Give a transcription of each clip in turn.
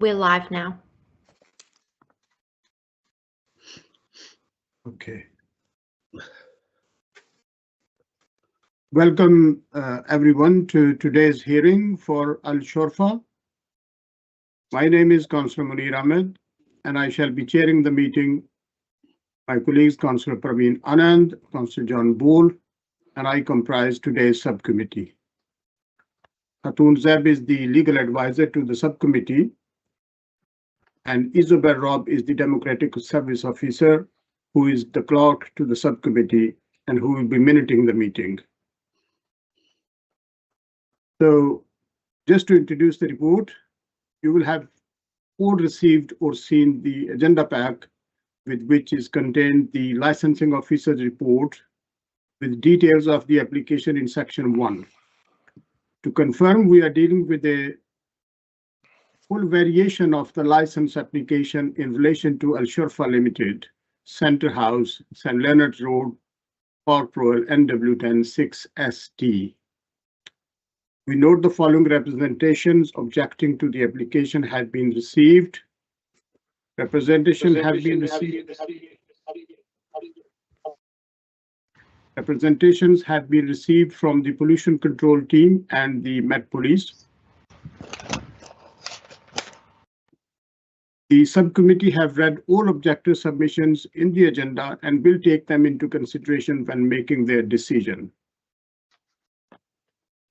We're live now. Okay. Welcome everyone to today's hearing for Shorfa. My name is Councillor Munir Ahmed and I shall be chairing the meeting. My colleagues Councillor Praveen Anand, Councillor John Bull, and I comprise today's subcommittee. Khatun Zeb is the legal advisor to the subcommittee and Isobel Robb is the Democratic Service Officer who is the clerk to the subcommittee and who will be minuting the meeting. So just to introduce the report, you will have all received or seen the agenda pack with which is contained the licensing officer's report with details of the application in section 1. To confirm, we are dealing with a full variation of the license application in relation to Shorfa Limited, Centre House, St. Leonard's Road, Park Royal, NW10 6ST. We note the following representations objecting to the application have been received. Representations have been received from the pollution control team and the Met Police. The subcommittee have read all objector submissions in the agenda and will take them into consideration when making their decision.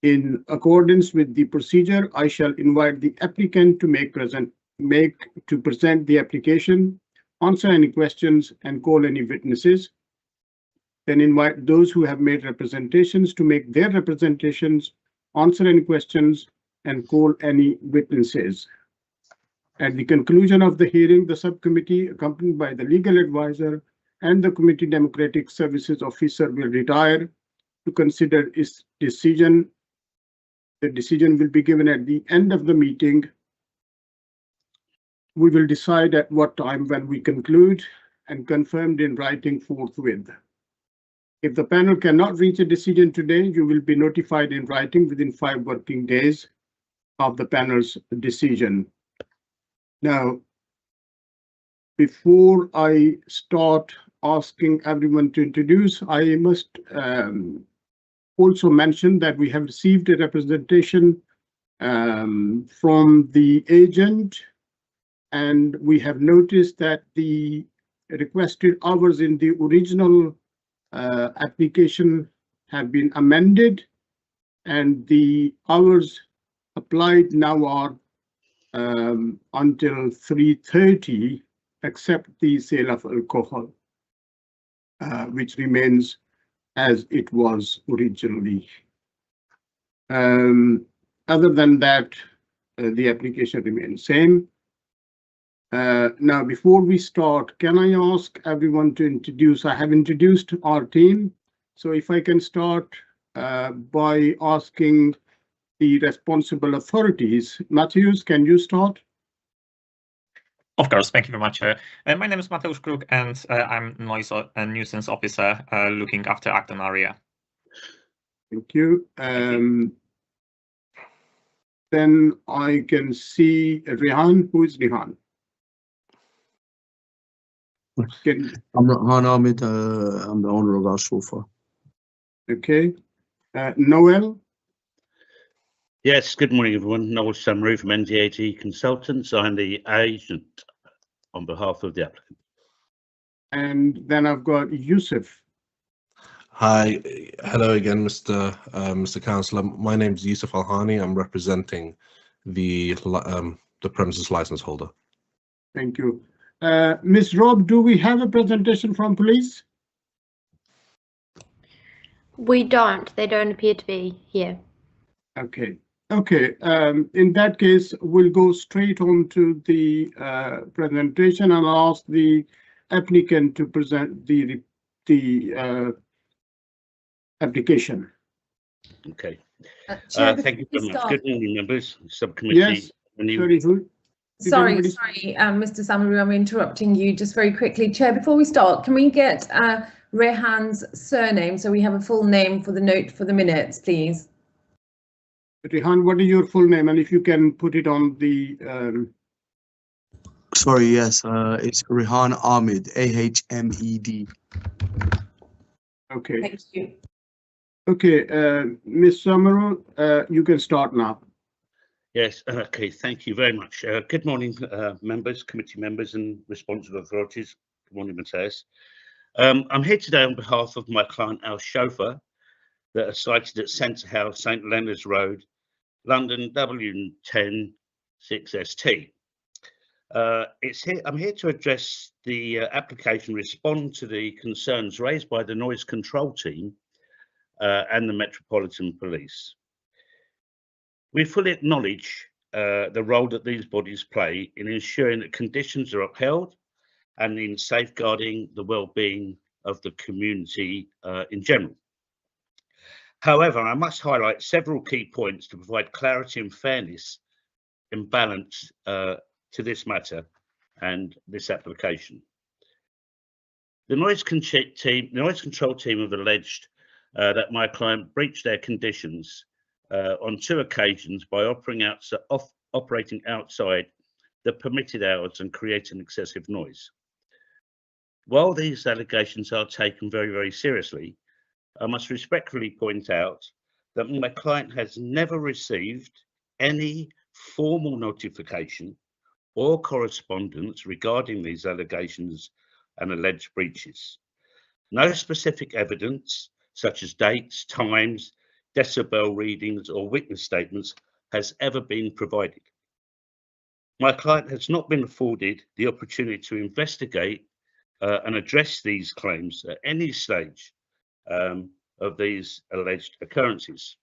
In accordance with the procedure, I shall invite the applicant to present the application, answer any questions, and call any witnesses. Then invite those who have made representations to make their representations, answer any questions, and call any witnesses. At the conclusion of the hearing, the subcommittee, accompanied by the legal advisor and the committee democratic services officer, will retire to consider its decision. The decision will be given at the end of the meeting. We will decide at what time when we conclude and confirmed in writing forthwith. If the panel cannot reach a decision today, you will be notified in writing within 5 working days of the panel's decision. Now, before I start asking everyone to introduce, I must also mention that we have received a representation from the agent, and we have noticed that the requested hours in the original application have been amended, and the hours applied now are until 3:30, except the sale of alcohol, which remains as it was originally. Other than that, the application remains same. Now, before we start, can I ask everyone to introduce? I have introduced our team, so if I can start by asking the responsible authorities. Matthews, can you start? Of course, thank you very much. My name is Mateusz Kruk and I'm Noise and Nuisance Officer looking after Acton area. Thank you. Then I can see Rehan. Who is Rehan? I'm Rehan Ahmed. I'm the owner of Shorfa. Okay. Noel? Yes, good morning, everyone. Noel Samaru from NZAT Consultants. I'm the agent on behalf of the applicant. And then I've got Yusuf. Hi, hello again, Mr. Councillor. My name is Yusuf Alhani. I'm representing the premises license holder. Thank you. Ms. Robb, do we have a presentation from police? We don't. They don't appear to be here. Okay. Okay. In that case, we'll go straight on to the presentation and I'll ask the applicant to present the application. Okay. Chair, thank you very much. start. Good morning, members. Subcommittee. Yes. Sorry, Mr. Samaru, I'm interrupting you just very quickly. Chair, before we start, can we get Rehan's surname so we have a full name for the note for the minutes, please? Rehan, what is your full name? And if you can put it on the Sorry, yes, it's Rehan Ahmed, Ahmed. Okay, Thank you. okay, Ms. Samaru, you can start now. Yes, okay, thank you very much. Good morning, members, committee members and responsible authorities. Good morning, Matthias. I'm here today on behalf of my client, our Shorfa, that are sited at Centre House, St Leonard's Road, London, W10 6ST. I'm here to address the application, respond to the concerns raised by the noise control team and the Metropolitan Police. We fully acknowledge the role that these bodies play in ensuring that conditions are upheld and in safeguarding the well-being of the community in general. However, I must highlight several key points to provide clarity and fairness and balance to this matter and this application. The noise control team have alleged that my client breached their conditions on 2 occasions by operating outside the permitted hours and creating excessive noise. While these allegations are taken very, very seriously, I must respectfully point out that my client has never received any formal notification or correspondence regarding these allegations and alleged breaches. No specific evidence, such as dates, times, decibel readings, or witness statements, has ever been provided. My client has not been afforded the opportunity to investigate and address these claims at any stage of these alleged occurrences.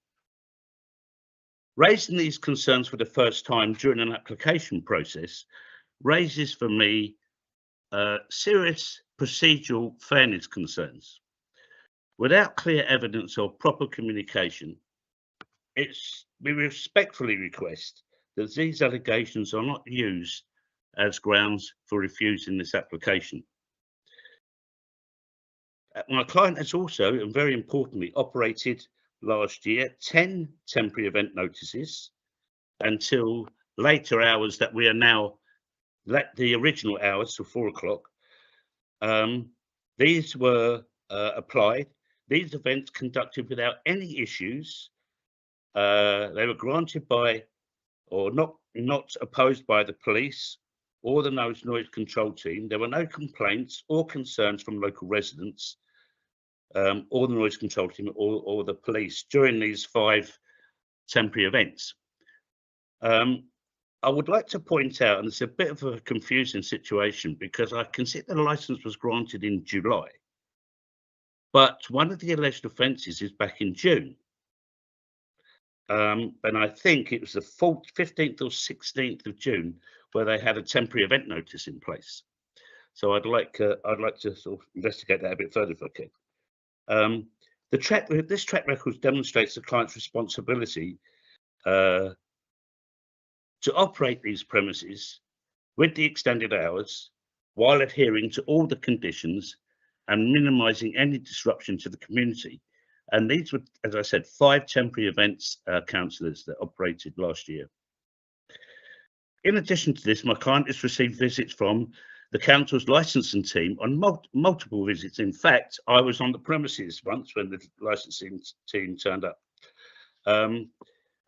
Raising these concerns for the first time during an application process raises for me serious procedural fairness concerns. Without clear evidence of proper communication, we respectfully request that these allegations are not used as grounds for refusing this application. My client has also, and very importantly, operated last year 10 temporary event notices until later hours that we are now the original hours till 4 o'clock. These were applied. These events conducted without any issues. They were granted by, or not opposed by the police or the noise control team. There were no complaints or concerns from local residents or the noise control team or the police during these 5 temporary events. I would like to point out, and it's a bit of a confusing situation because I can see the license was granted in July, but one of the alleged offences is back in June. And I think it was the 15th or 16th of June where they had a temporary event notice in place. So I'd like to sort of investigate that a bit further if I can. This track record demonstrates the client's responsibility to operate these premises with the extended hours while adhering to all the conditions and minimising any disruption to the community. And these were, as I said, 5 temporary events councillors that operated last year. In addition to this, my client has received visits from the council's licensing team on multiple visits. In fact, I was on the premises once when the licensing team turned up.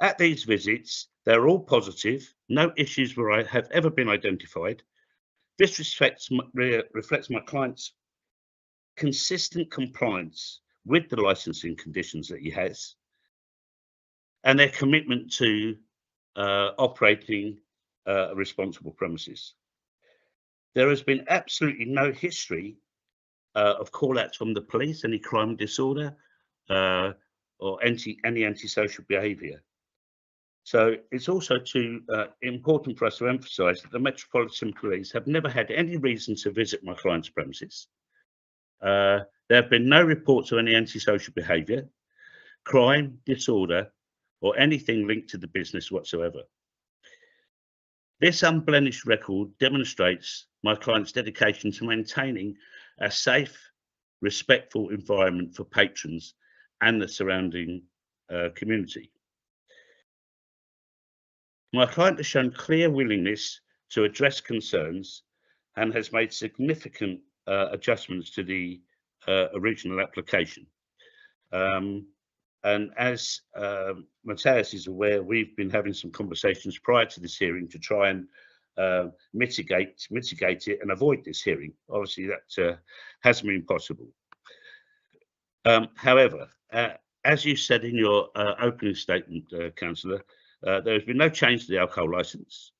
At these visits, they're all positive. No issues have ever been identified. This reflects my client's consistent compliance with the licensing conditions that he has and their commitment to operating responsible premises. There has been absolutely no history of call-outs from the police, any crime and disorder, or any antisocial behaviour. So it's also important for us to emphasise that the Metropolitan Police have never had any reason to visit my client's premises. There have been no reports of any antisocial behaviour, crime, disorder, or anything linked to the business whatsoever. This unblemished record demonstrates my client's dedication to maintaining a safe, respectful environment for patrons and the surrounding community. My client has shown clear willingness to address concerns and has made significant adjustments to the original application. And as Matthias is aware, we've been having some conversations prior to this hearing to try and mitigate it and avoid this hearing. Obviously, that hasn't been possible. However, as you said in your opening statement, Councillor, there has been no change to the alcohol licence.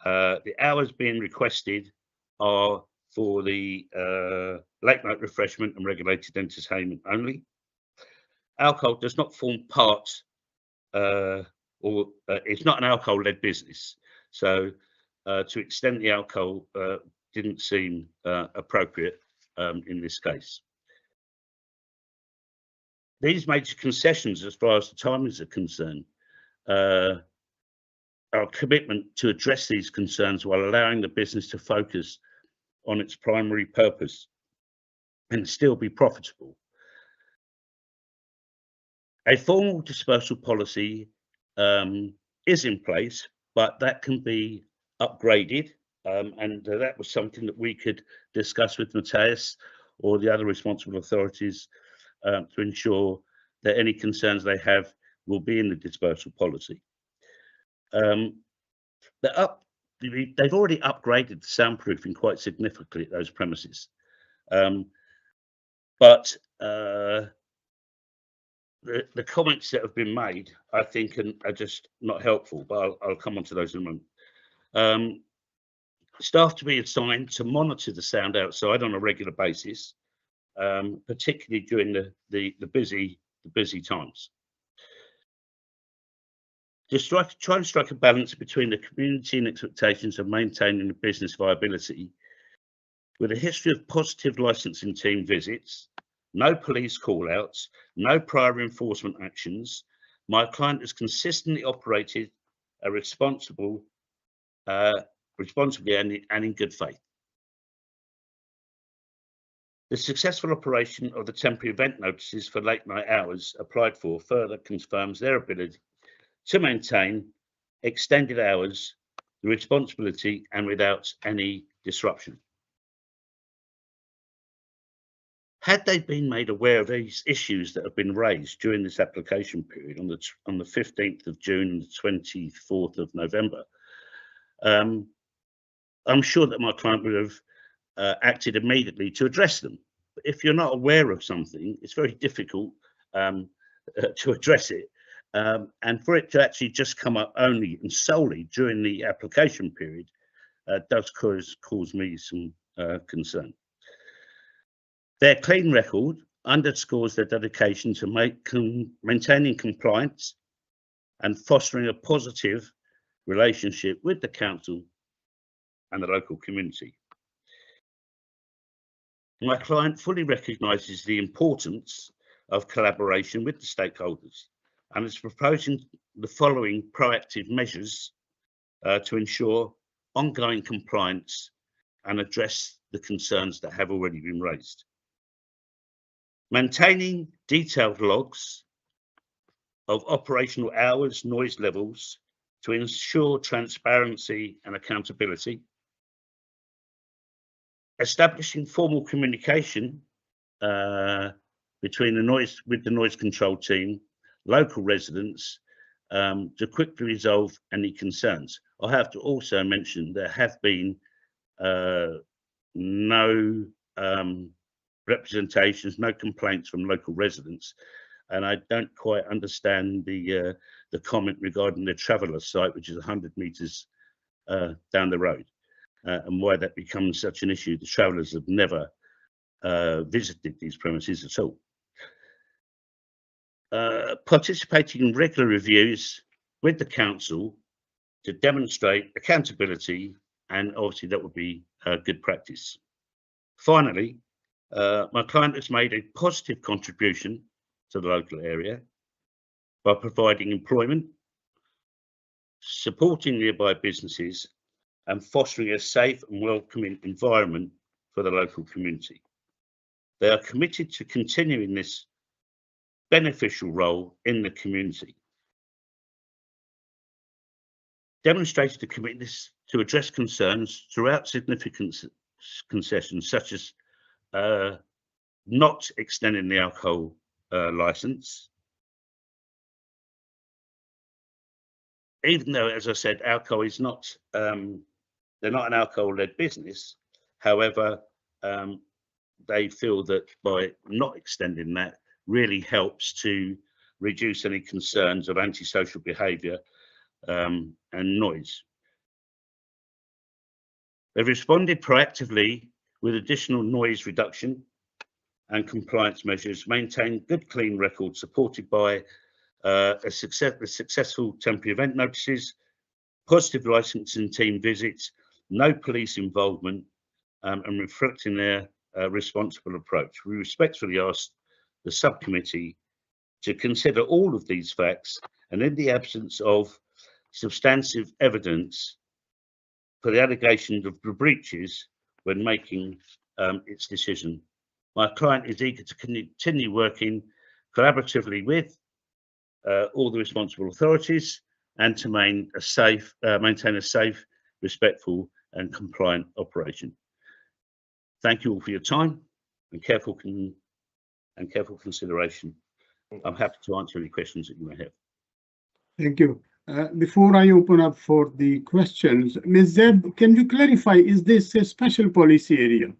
The hours being requested are for the late night refreshment and regulated entertainment only. Alcohol does not form part, it's not an alcohol-led business. So to extend the alcohol didn't seem appropriate in this case. These major concessions, as far as the timings are concerned, our commitment to address these concerns while allowing the business to focus on its primary purpose and still be profitable. A formal dispersal policy is in place, but that can be upgraded, and that was something that we could discuss with Matthias or the other responsible authorities to ensure that any concerns they have will be in the dispersal policy. They've already upgraded the soundproofing quite significantly at those premises, but the comments that have been made, I think, are just not helpful, but I'll come on to those in a moment. Staff to be assigned to monitor the sound outside on a regular basis, particularly during the busy times. Just try and strike a balance between the community and expectations of maintaining the business viability. With a history of positive licensing team visits, no police call-outs, no prior enforcement actions, my client has consistently operated responsibly and in good faith. The successful operation of the temporary event notices for late night hours applied for further confirms their ability to maintain extended hours, the responsibility, and without any disruption. Had they been made aware of these issues that have been raised during this application period on the 15th of June and the 24th of November, I'm sure that my client would have acted immediately to address them. But if you're not aware of something, it's very difficult to address it. And for it to actually just come up only and solely during the application period does cause me some concern. Their clean record underscores their dedication to maintaining compliance and fostering a positive relationship with the council and the local community. My client fully recognises the importance of collaboration with the stakeholders and is proposing the following proactive measures to ensure ongoing compliance and address the concerns that have already been raised. Maintaining detailed logs of operational hours, noise levels to ensure transparency and accountability. Establishing formal communication between the noise control team, local residents, to quickly resolve any concerns. I have to also mention there have been no representations, no complaints from local residents, and I don't quite understand the comment regarding the traveller site, which is 100 metres down the road, and why that becomes such an issue. The travellers have never visited these premises at all. Participating in regular reviews with the council to demonstrate accountability, and obviously that would be good practice. Finally, my client has made a positive contribution to the local area by providing employment, supporting nearby businesses, and fostering a safe and welcoming environment for the local community. They are committed to continuing this beneficial role in the community. demonstrated a commitment to address concerns throughout significant concessions, such as not extending the alcohol licence, even though, as I said, alcohol is not, they're not an alcohol-led business. However, they feel that by not extending that really helps to reduce any concerns of antisocial behaviour and noise. They've responded proactively with additional noise reduction and compliance measures, maintain good clean records supported by the successful temporary event notices, positive licensing team visits, no police involvement, and reflecting their responsible approach. We respectfully ask the subcommittee to consider all of these facts, and in the absence of substantive evidence for the allegations of breaches when making its decision. My client is eager to continue working collaboratively with all the responsible authorities and to maintain a safe, respectful and compliant operation. Thank you all for your time and careful consideration. I'm happy to answer any questions that you may have. Thank you. Before I open up for the questions, Ms. Zeb, can you clarify, is this a special policy area?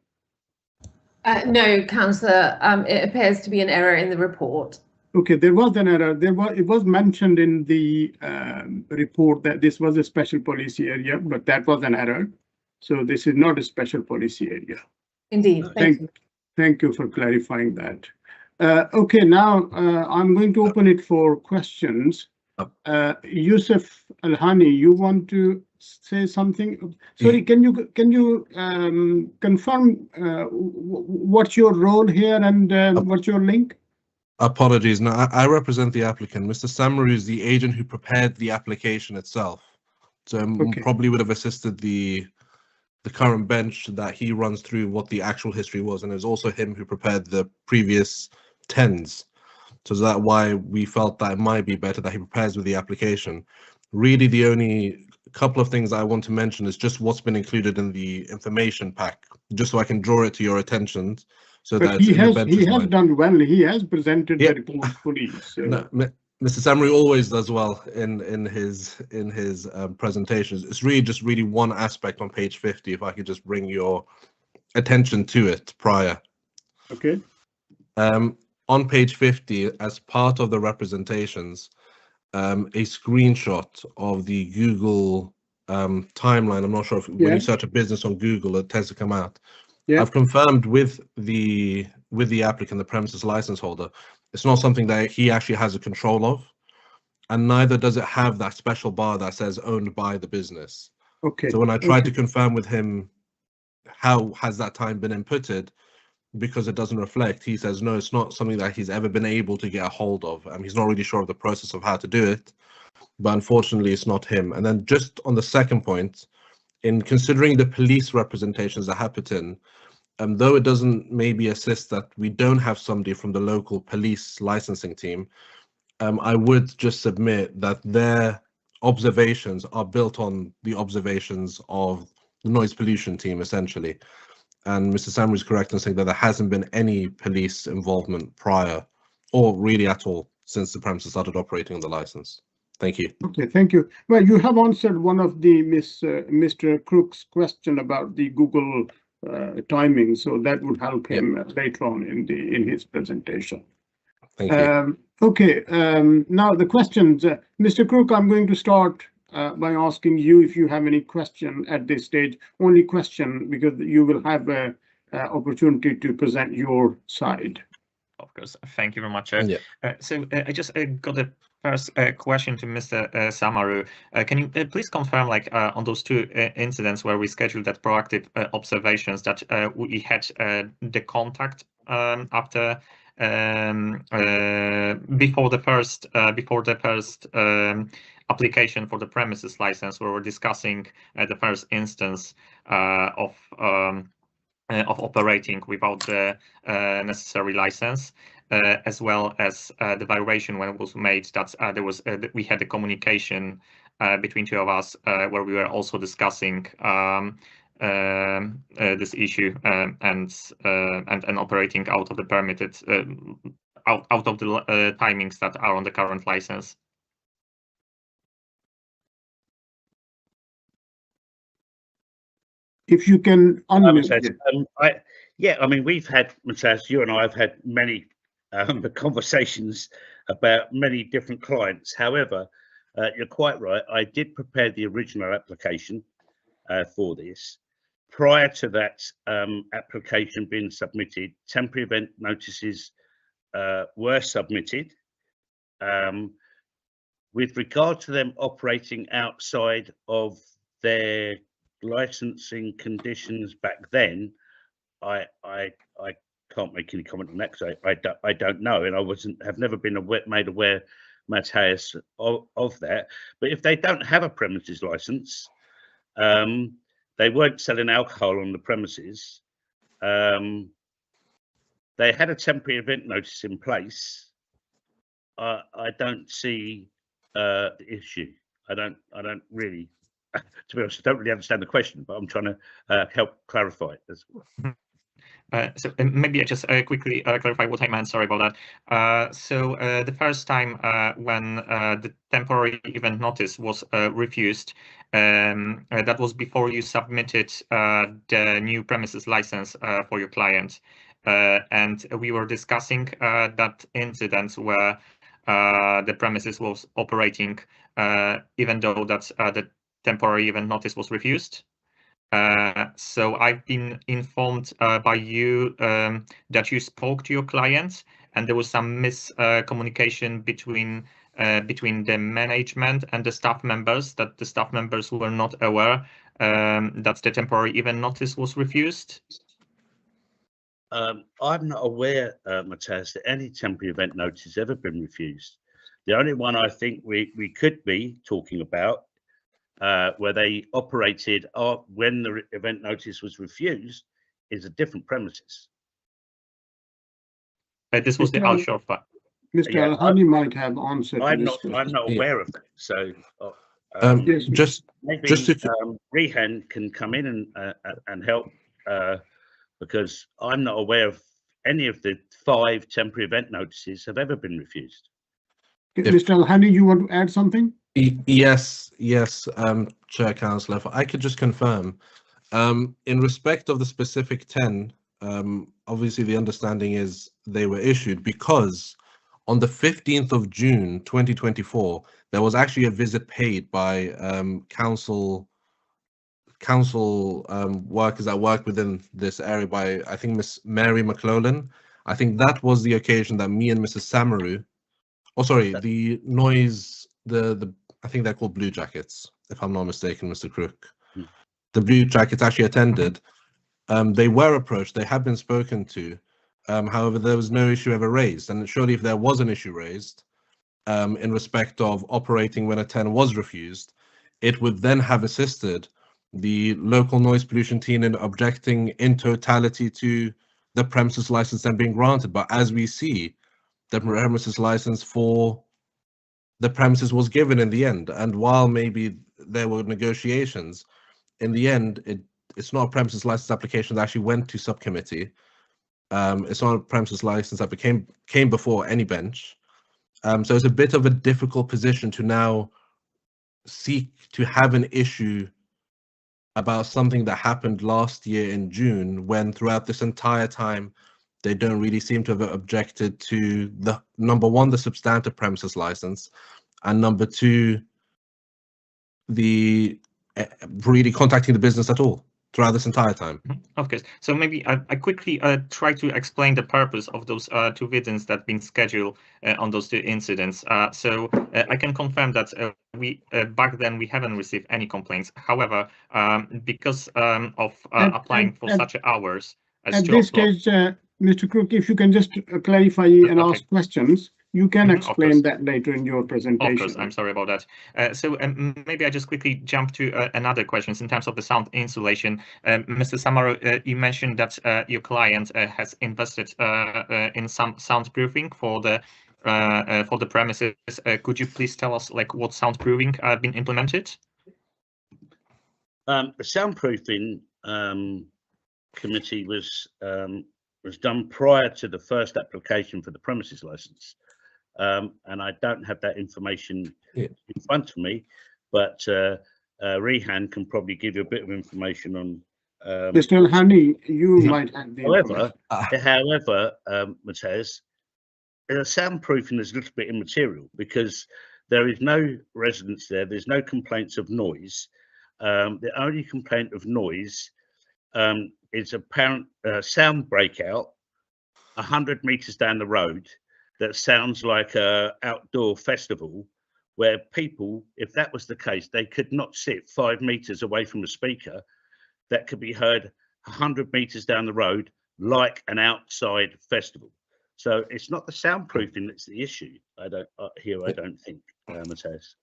No, Councillor, it appears to be an error in the report. Okay, there was an error. It was mentioned in the report that this was a special policy area, but that was an error. So this is not a special policy area. Indeed. Thank you for clarifying that. Okay, now I'm going to open it for questions. Yusuf Al-Hani, you want to say something? Sorry, can you confirm what's your role here and what's your link? Apologies. No, I represent the applicant. Mr. Samaru is the agent who prepared the application itself. So Okay. probably would have assisted the current bench that he runs through what the actual history was, and it was also him who prepared the previous 10s. So that's why we felt that it might be better that he prepares with the application. Really, the only couple of things I want to mention is just what's been included in the information pack, just so I can draw it to your attention. So but that he has done well. He has presented the report fully. So. No, Mr. Samaru always does well in his presentations. It's really one aspect on page 50. If I could just bring your attention to it prior. Okay. On page 50, as part of the representations, a screenshot of the Google timeline. I'm not sure if when you search a business on Google, it tends to come out. Yeah. I've confirmed with the applicant, the premises license holder, it's not something that he actually has a control of, and neither does it have that special bar that says owned by the business. Okay. So when I tried to confirm with him how has that time been inputted, because it doesn't reflect, he says no, it's not something that he's ever been able to get a hold of. He's not really sure of the process of how to do it, but unfortunately it's not him. And then just on the second point, in considering the police representations that happened in, though it doesn't maybe assist that we don't have somebody from the local police licensing team, I would just submit that their observations are built on the observations of the noise pollution team, essentially. And Mr. Samaru is correct in saying that there hasn't been any police involvement prior, or really at all, since the premises started operating on the license. Thank you. Okay, thank you. Well, you have answered one of the Mr. Crook's question about the Google timing, so that would help him later on in his presentation. Thank you. Okay, now the questions. Mr. Crook, I'm going to start by asking you if you have any question at this stage. Only question, because you will have an opportunity to present your side. Of course, thank you very much. So I just got a first question to Mr. Samaru. Can you please confirm, like on those two incidents where we scheduled that proactive observations, that we had the contact after before the first application for the premises license, where we're discussing the first instance of operating without the necessary license, as well as the variation when it was made that we had a communication between two of us where we were also discussing this issue and operating out of the permitted out of the timings that are on the current license. If you can unmute. I mean, we've had, Matthias, you and I have had many conversations about many different clients. However, you're quite right. I did prepare the original application for this. Prior to that application being submitted, temporary event notices were submitted. With regard to them operating outside of their licensing conditions back then, I can't make any comment on that because I don't know, and have never been made aware, Matthias, of that. But if they don't have a premises license, they weren't selling alcohol on the premises. They had a temporary event notice in place. I don't see the issue. I don't really, to be honest, I don't really understand the question, but I'm trying to help clarify it as well. So maybe I just quickly clarify what I meant. Sorry about that. So the first time when the temporary event notice was refused, that was before you submitted the new premises license for your client, and we were discussing that incident where the premises was operating even though that the temporary event notice was refused. So I've been informed by you that you spoke to your clients and there was some miscommunication between the management and the staff members, that the staff members were not aware that the temporary event notice was refused. I'm not aware, Matthias, that any temporary event notice has ever been refused. The only one I think we could be talking about where they operated when the event notice was refused is a different premises. This was the Shorfa. Mr. Al-Hani might have answered. I'm not aware of it. So maybe Rehan can come in and help because I'm not aware of any of the 5 temporary event notices have ever been refused. Mr. Al-Hani, you want to add something? Yes, Chair Councillor. If I could just confirm, in respect of the specific 10, obviously the understanding is they were issued because on the 15th of June 2024, there was actually a visit paid by council workers that work within this area by, I think, Miss Mary McClellan. I think that was the occasion that me and Mrs. Samaru, the noise, I think they're called Blue Jackets, if I'm not mistaken, Mr. Crook. The Blue Jackets actually attended. They were approached, they had been spoken to. However, there was no issue ever raised. And surely if there was an issue raised in respect of operating when a 10 was refused, it would then have assisted the local noise pollution team in objecting in totality to the premises license then being granted. But as we see, the premises license for the premises was given in the end. And while maybe there were negotiations, in the end, it's not a premises license application that actually went to subcommittee. It's not a premises license that came before any bench. So it's a bit of a difficult position to now seek to have an issue about something that happened last year in June, when throughout this entire time, they don't really seem to have objected to the number one, the substantive premises license, and number two, the really contacting the business at all throughout this entire time. Of course. So maybe I quickly try to explain the purpose of those 2 visits that been scheduled on those 2 incidents. So I can confirm that we back then we haven't received any complaints. However, because of applying for such hours, at this stage, Mr. Crook, if you can just clarify and ask questions. You can Of explain course. that later in your presentation. Of course, I'm sorry about that. So maybe I just quickly jump to another questions in terms of the sound insulation. Mr. Samaru, you mentioned that your client has invested in some soundproofing for the premises. Could you please tell us like what soundproofing have been implemented? The soundproofing committee was done prior to the first application for the premises license. And I don't have that information in front of me, but Rehan can probably give you a bit of information on. Mr. Al-Hani, you might have the However, Matez, soundproofing is a little bit immaterial because there is no residence there. There's no complaints of noise. The only complaint of noise is apparent sound breakout 100 meters down the road that sounds like a outdoor festival where people, if that was the case, they could not sit 5 meters away from the speaker that could be heard 100 meters down the road like an outside festival. So it's not the soundproofing that's the issue. I don't think, Matez.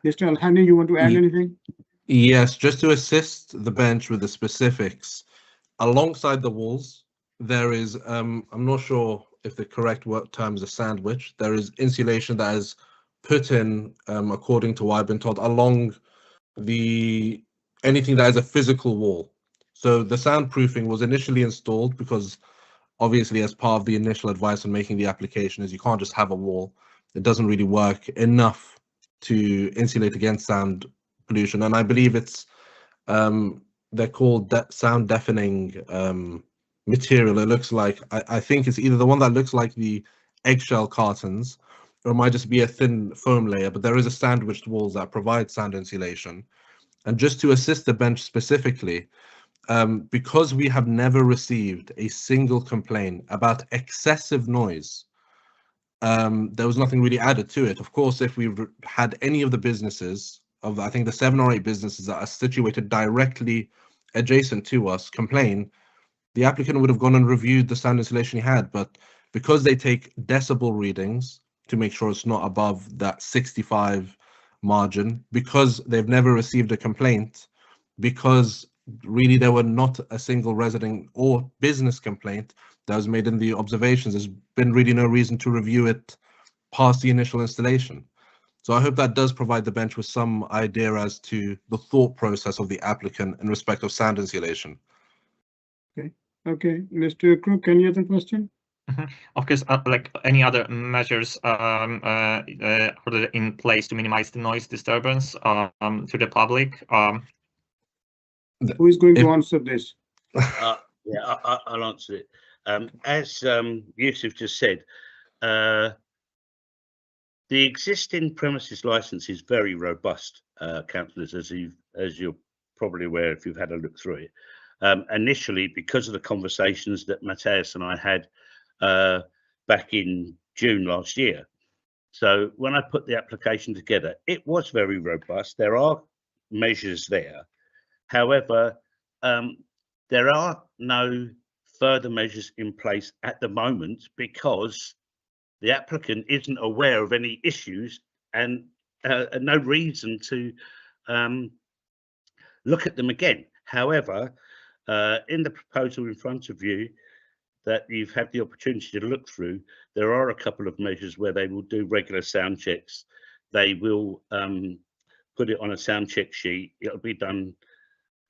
Mr. Al-Hani, you want to add anything? Yes, just to assist the bench with the specifics. Alongside the walls, there is, I'm not sure if the correct term is a sandwich. There is insulation that is put in, according to what I've been told, along anything that is a physical wall. So the soundproofing was initially installed because obviously as part of the initial advice on making the application is you can't just have a wall. It doesn't really work enough to insulate against sound pollution. And I believe it's, they're called sound deafening material. It looks like, I think it's either the one that looks like the eggshell cartons, or it might just be a thin foam layer, but there is a sandwiched walls that provide sound insulation. And just to assist the bench specifically, because we have never received a single complaint about excessive noise, there was nothing really added to it. Of course, if we had any of the businesses, of I think the 7 or 8 businesses that are situated directly adjacent to us complain, the applicant would have gone and reviewed the sound insulation he had. But because they take decibel readings to make sure it's not above that 65 margin, because they've never received a complaint, because really there were not a single resident or business complaint that was made in the observations, there's been really no reason to review it past the initial installation. So I hope that does provide the bench with some idea as to the thought process of the applicant in respect of sound insulation. Okay, Mr. Crook, any other question? Of course, like any other measures are in place to minimize the noise disturbance to the public? Who is going to answer this? Yeah, I'll answer it. As Yusuf just said, the existing premises license is very robust, councillors, as you're probably aware if you've had a look through it. Initially, because of the conversations that Matthias and I had back in June last year. So when I put the application together, it was very robust. There are measures there. However, there are no further measures in place at the moment because the applicant isn't aware of any issues and no reason to look at them again. However, in the proposal in front of you that you've had the opportunity to look through, there are a couple of measures where they will do regular sound checks. They will put it on a sound check sheet. It'll be done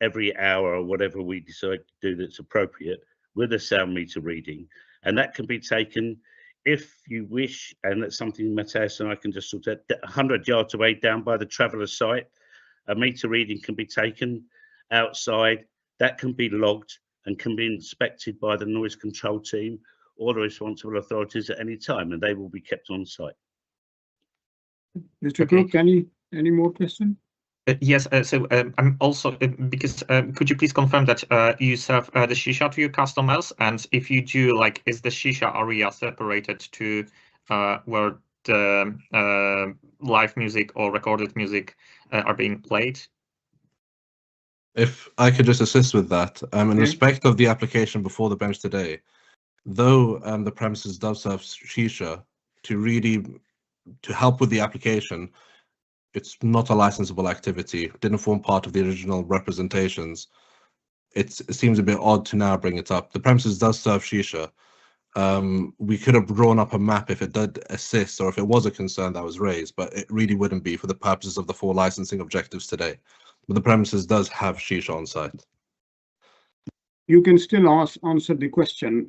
every hour or whatever we decide to do that's appropriate with a sound meter reading. And that can be taken if you wish, and that's something Matthias and I can just sort of 100 yards away down by the traveller site. A meter reading can be taken outside, that can be logged and can be inspected by the noise control team or the responsible authorities at any time, and they will be kept on site. Mr. Crook, any more questions? Yes, so I'm also, because could you please confirm that you serve the shisha to your customers? And if you do, like, is the shisha area separated to where the live music or recorded music are being played? If I could just assist with that, in respect of the application before the bench today, though the premises does serve shisha, to help with the application, it's not a licensable activity. Didn't form part of the original representations. It seems a bit odd to now bring it up. The premises does serve shisha. We could have drawn up a map if it did assist or if it was a concern that was raised, but it really wouldn't be for the purposes of the 4 licensing objectives today. But the premises does have shisha on site. You can still answer the question,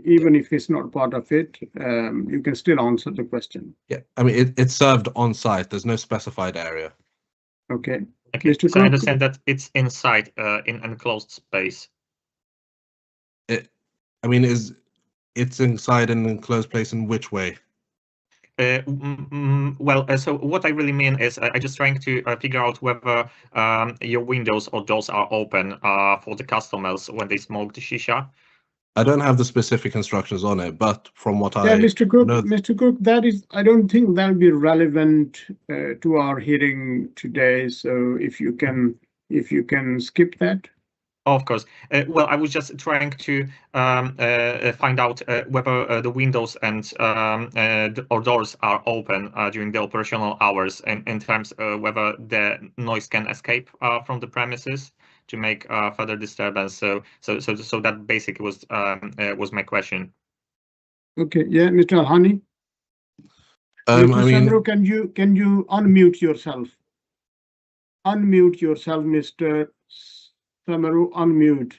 even if it's not part of it. You can still answer the question. Yeah, I mean, it's served on site. There's no specified area. Okay. Okay, Mr. so I Cook? understand that it's inside in enclosed space. I mean, it's inside an enclosed place in which way? Well, so what I really mean is I'm just trying to figure out whether your windows or doors are open for the customers when they smoke the shisha. I don't have the specific instructions on it, but from what Yeah, I Mr. Cook, know, Mr. Cook, I don't think that'll be relevant to our hearing today. So if you can skip that. Of course. Well, I was just trying to find out whether the windows and or doors are open during the operational hours, and in terms of whether the noise can escape from the premises to make further disturbance. So that basically was my question. Okay. Yeah, Mr. Alhani. I Mr. mean, Samaru, can you unmute yourself? Unmute yourself, Mr. Samaru, unmute.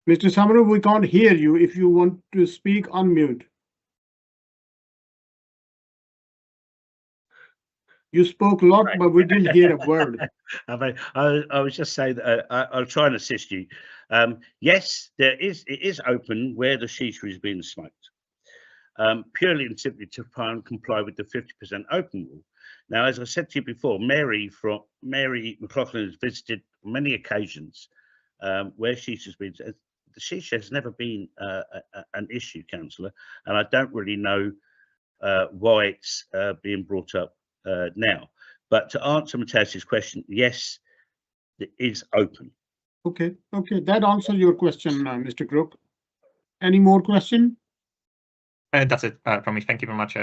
Mr. Samaru, we can't hear you. If you want to speak, unmute. You spoke a lot, Right. but we didn't hear a word. I was just saying that I'll try and assist you. Yes, it is open where the shisha is being smoked, purely and simply to try and comply with the 50% open rule. Now, as I said to you before, Mary McLaughlin has visited on many occasions where shisha's been. The shisha has never been an issue, Councillor, and I don't really know why it's being brought up now. But to answer Mateusz's question, yes, it is open. Okay, that answers your question, Mr. Crook. Any more question? That's it from me. Thank you very much.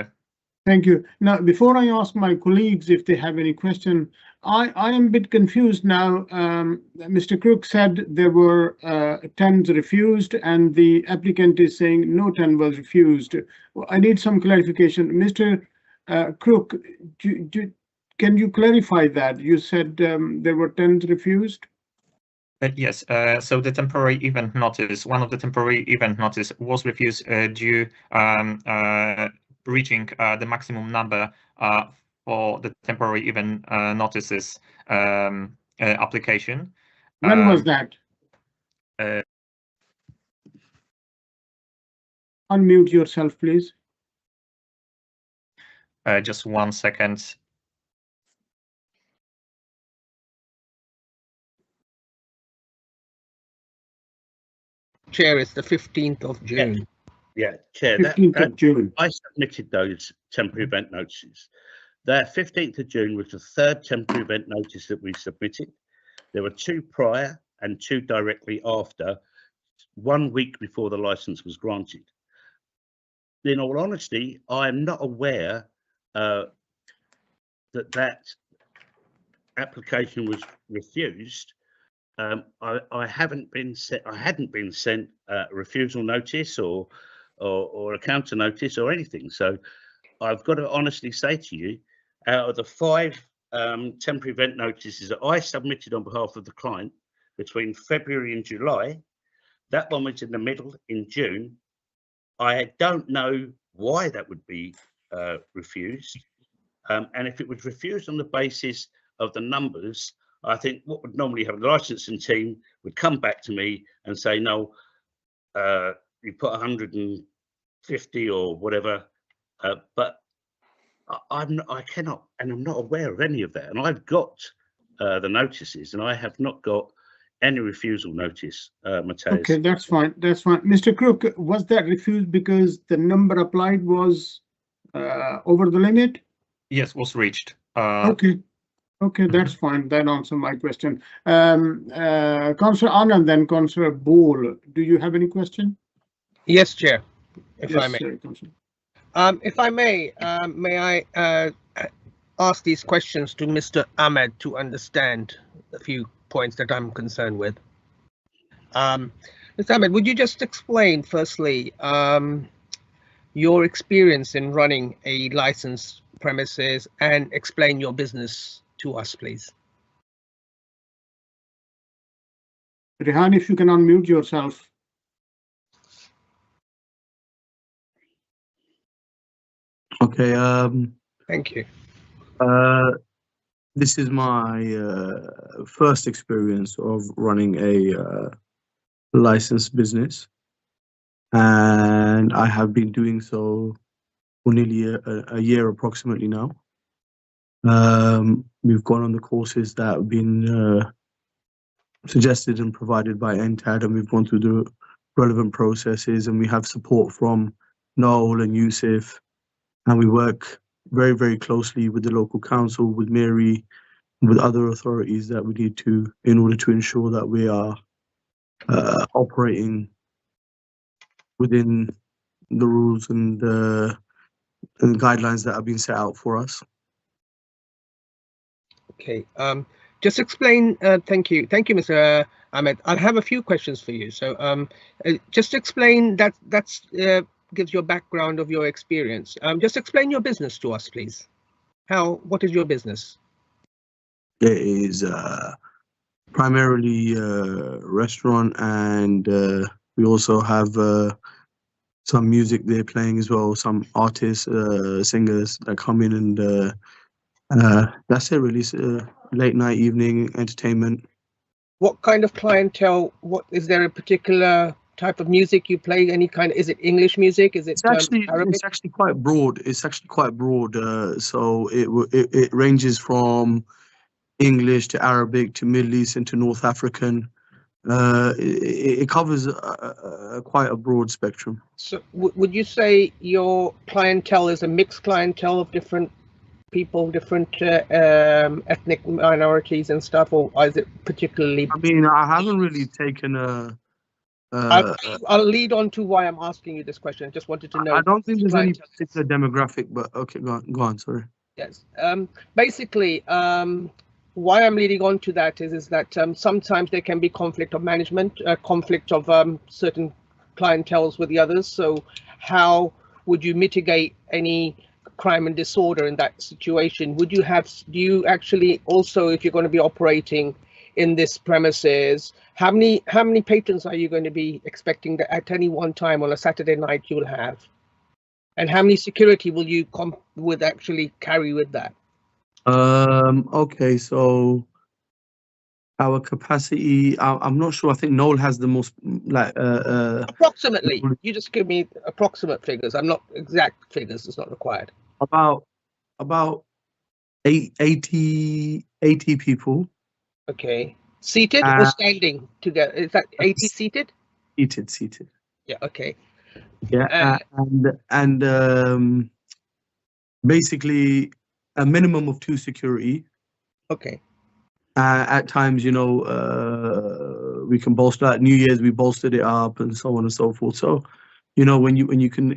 Thank you. Now, before I ask my colleagues if they have any question, I am a bit confused now. Mr. Crook said there were 10s refused, and the applicant is saying no 10 was refused. I need some clarification. Mr. Crook, can you clarify that? You said there were 10s refused? Yes, so the temporary event notice, one of the temporary event notice was refused due reaching the maximum number for the temporary event notices application. When was that? Unmute yourself, please. Just 1 second. Chair, it's the 15th of June. Yeah, Chair. 15th of June. I submitted those temporary event notices. That 15th of June was the 3rd temporary event notice that we submitted. There were 2 prior and 2 directly after, 1 week before the license was granted. In all honesty, I am not aware that application was refused. I hadn't been sent a refusal notice or a counter notice or anything. So I've got to honestly say to you, out of the 5 temporary event notices that I submitted on behalf of the client between February and July, that one was in the middle in June. I don't know why that would be refused. And if it was refused on the basis of the numbers, I think what would normally happen, the licensing team would come back to me and say, no, you put 150 or whatever, but I cannot, and I'm not aware of any of that. And I've got the notices, and I have not got any refusal notice, Mateusz. Okay, that's fine. That's fine. Mr. Crook, was that refused because the number applied was over the limit? Yes, was reached. Okay, that's fine. That answers my question. Councillor Anand, then Councillor Ball, do you have any question? Yes, Chair, if I may. Councillor. If I may I ask these questions to Mr. Ahmed to understand a few points that I'm concerned with. Mr. Ahmed, would you just explain, firstly, your experience in running a licensed premises and explain your business to us, please? Rehan, if you can unmute yourself. Okay. Thank you. This is my first experience of running a licensed business, and I have been doing so for nearly a year approximately now. We've gone on the courses that have been suggested and provided by NTAD, and we've gone through the relevant processes, and we have support from Noel and Yusuf, and we work very, very closely with the local council, with Mary, with other authorities that we need to, in order to ensure that we are operating within the rules and guidelines that have been set out for us. Okay. Just explain. Thank you, Mr. Ahmed. I have a few questions for you. So, just explain that. Gives your background of your experience. Just explain your business to us, please. What is your business? It is primarily restaurant, and we also have some music they're playing as well. Some artists, singers that come in, and that's it. Really, late night, evening entertainment. What kind of clientele? What is there a particular type of music you play? Any kind? Is it English music? Is it Arabic? It's actually quite broad. So it ranges from English to Arabic to Middle Eastern to North African. It covers quite a broad spectrum. So would you say your clientele is a mixed clientele of different people, different ethnic minorities and stuff, or is it particularly? I mean, I haven't really taken a. I'll lead on to why I'm asking you this question. Just wanted to know. I don't think there's any particular demographic, but okay, go on. Sorry. Yes. Basically, why I'm leading on to that is that sometimes there can be conflict of management, conflict of certain clienteles with the others. So how would you mitigate any crime and disorder in that situation? Do you actually also, if you're going to be operating in this premises, how many patrons are you going to be expecting that at any one time on a Saturday night you will have? And how many security will you actually carry with that? Okay, so our capacity, I'm not sure. I think Noel has the most, like, approximately. You just give me approximate figures. I'm not exact figures. It's not required. About 80 people. Okay. Seated or standing together? Is that 80 seated? Seated. Yeah. Okay. Yeah, and basically a minimum of 2 security. Okay. At times, we can bolster. At New Year's, we bolstered it up, and so on and so forth. So, when you can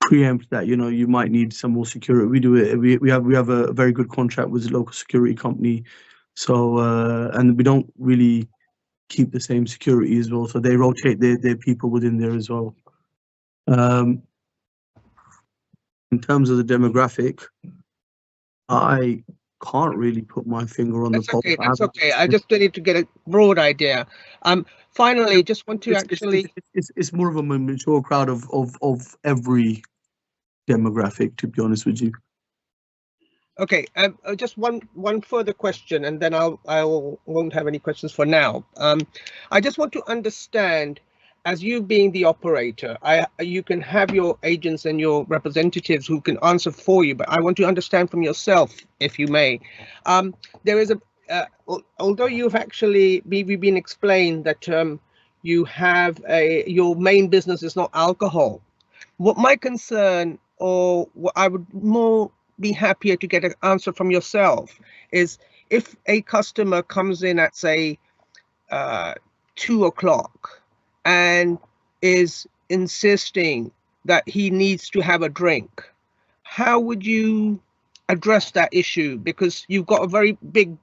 preempt that, you might need some more security. We do it. We have a very good contract with the local security company. So, and we don't really keep the same security as well. So they rotate their people within there as well. In terms of the demographic, I can't really put my finger on the pulse. That's okay. I just need to get a broad idea. Finally, just want to it's more of a mature crowd of every demographic, to be honest with you. Okay, just one further question, and then I won't have any questions for now. I just want to understand, as you being the operator, you can have your agents and your representatives who can answer for you, but I want to understand from yourself, if you may. There is although you've actually been explained that you have your main business is not alcohol. What my concern, or what I would more be happier to get an answer from yourself, is if a customer comes in at, say, 2 o'clock and is insisting that he needs to have a drink, how would you address that issue? Because you've got a very big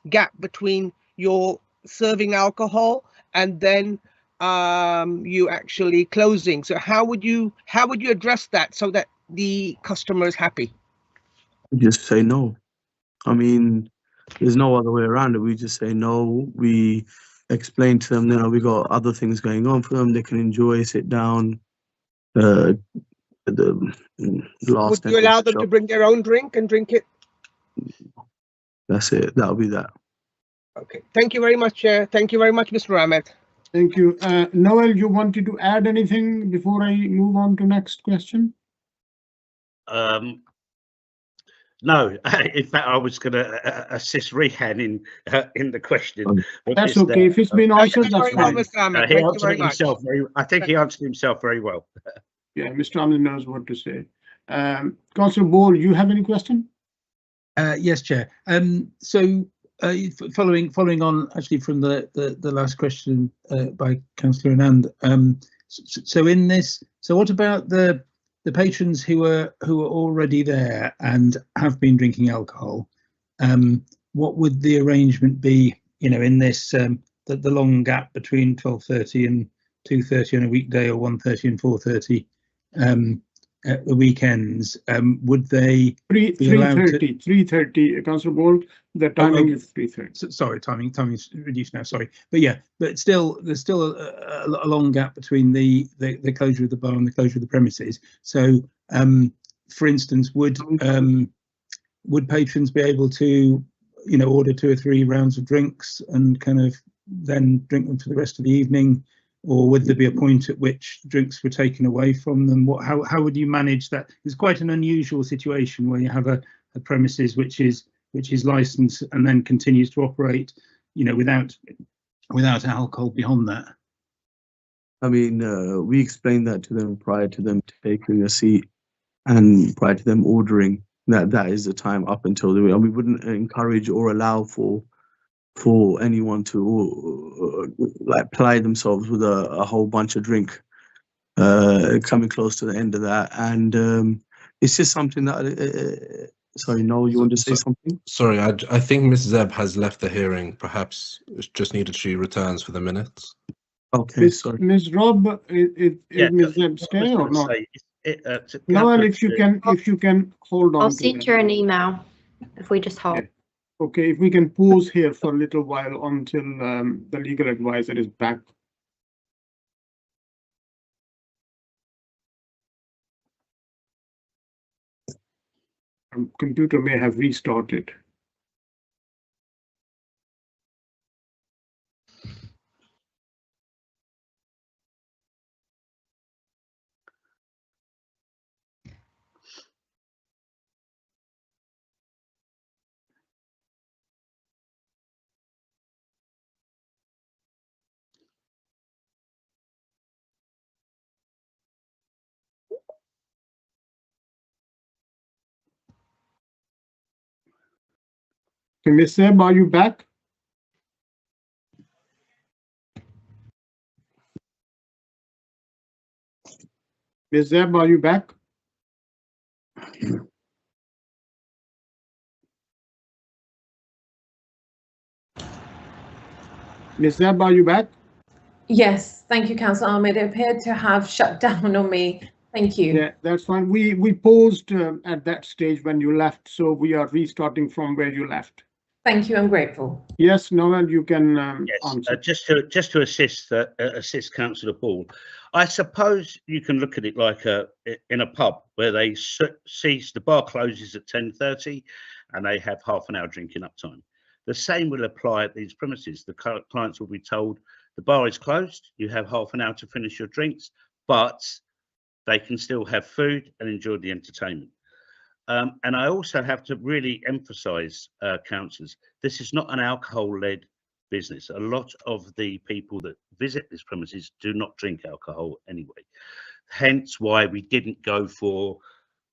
gap between your serving alcohol and then you actually closing. So how would you address that so that the customer is happy? Just say no. I mean, there's no other way around it. We just say no. We explain to them, you know, we got other things going on for them. They can enjoy, sit down. The last. Would you allow them to bring their own drink and drink it? That's it. That'll be that. Okay. Thank you very much, Chair. Thank you very much, Mr. Ahmed. Thank you. Noel, you wanted to add anything before I move on to next question? No, in fact, I was going to assist Rehan in the question. That's okay. If it's been answered, that's fine. He answered it himself. I think he answered himself very well. Yeah, Mr. Ahmed knows what to say. Councillor Ball, you have any question? Yes, Chair. So following on actually from the last question by Councillor Anand. So in this, so what about the patrons who are already there and have been drinking alcohol? What would the arrangement be? You know, in this the long gap between 12:30 and 2:30 on a weekday, or 1:30 and 4:30 at the weekends? Would they be allowed to 3:30, Councillor Bolt, the timing is 3:30. Sorry, timing is reduced now, sorry. But yeah, but still, there's still a long gap between the closure of the bar and the closure of the premises. So, for instance, would patrons be able to, you know, order 2 or 3 rounds of drinks and kind of then drink them for the rest of the evening? Or would there be a point at which drinks were taken away from them? How would you manage that? It's quite an unusual situation where you have a premises which is licensed and then continues to operate, you know, without alcohol beyond that. I mean, we explained that to them prior to them taking a seat and prior to them ordering. That is the time up until the. And we wouldn't encourage or allow for anyone to like ply themselves with a whole bunch of drink coming close to the end of that. And it's just something that sorry, Noel, you want to say something? Sorry, I think Ms. Zeb has left the hearing. Perhaps it's just needed she returns for the minutes. Okay, sorry. Ms. Rob, is Ms. Zeb stay or not? Noel, if you can hold on. I'll send her an email if we just hold. Yeah. Okay, if we can pause here for a little while until the legal advisor is back. Computer may have restarted. Okay, Ms. Zeb, are you back? Ms. Zeb, are you back? Ms. Zeb, are you back? Yes, thank you, Councillor Ahmed. It appeared to have shut down on me. Thank you. Yeah, that's fine. We paused at that stage when you left, so we are restarting from where you left. Thank you. I'm grateful. Yes, Noel, you can answer. Just to assist Councillor Ball, I suppose you can look at it like in a pub where they cease, the bar closes at 10:30 and they have half an hour drinking up time. The same will apply at these premises. The clients will be told the bar is closed, you have half an hour to finish your drinks, but they can still have food and enjoy the entertainment. And I also have to really emphasise, councillors, this is not an alcohol-led business. A lot of the people that visit this premises do not drink alcohol anyway. Hence why we didn't go for,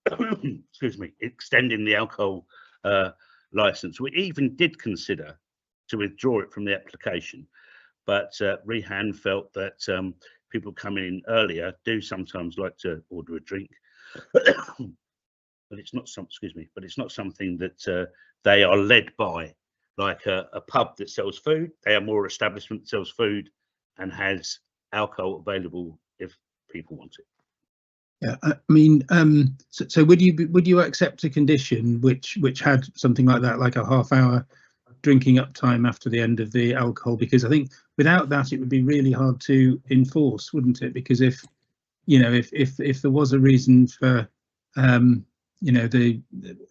excuse me, extending the alcohol licence. We even did consider to withdraw it from the application, but Rehan felt that people coming in earlier do sometimes like to order a drink, but it's not but it's not something that they are led by, like a pub that sells food. They are more establishment that sells food and has alcohol available if people want it. Yeah, I mean, so would you accept a condition which had something like that, like a half-hour drinking up time after the end of the alcohol? Because I think without that it would be really hard to enforce, wouldn't it? Because if there was a reason for the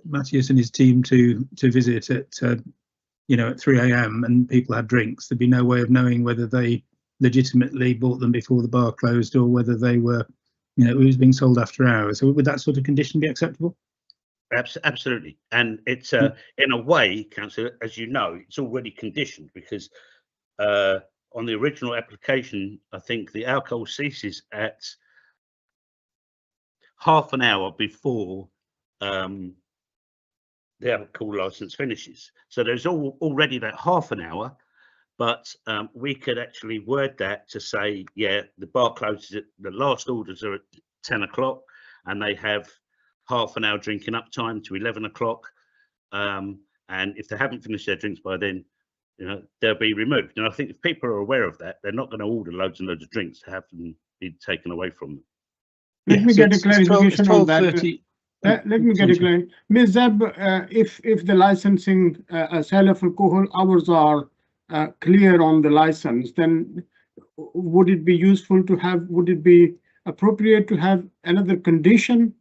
Matthias and his team to visit at at 3 a.m. and people had drinks, there'd be no way of knowing whether they legitimately bought them before the bar closed or whether they were it was being sold after hours. So would that sort of condition be acceptable? Absolutely, and it's in a way, Councillor, as you know, it's already conditioned, because on the original application, I think the alcohol ceases at half an hour before the alcohol license finishes. So there's already that half an hour, but we could actually word that to say, yeah, the bar closes at the last orders are at 10 o'clock, and they have half an hour drinking up time to 11 o'clock. And if they haven't finished their drinks by then, they'll be removed. And I think if people are aware of that, they're not going to order loads and loads of drinks to have them be taken away from them. Let me get a clarification on that. 12:30. Let me get a clarification. Ms. Zeb, if the licensing sale of alcohol hours are clear on the license, then would it be useful to have, would it be appropriate to have another condition?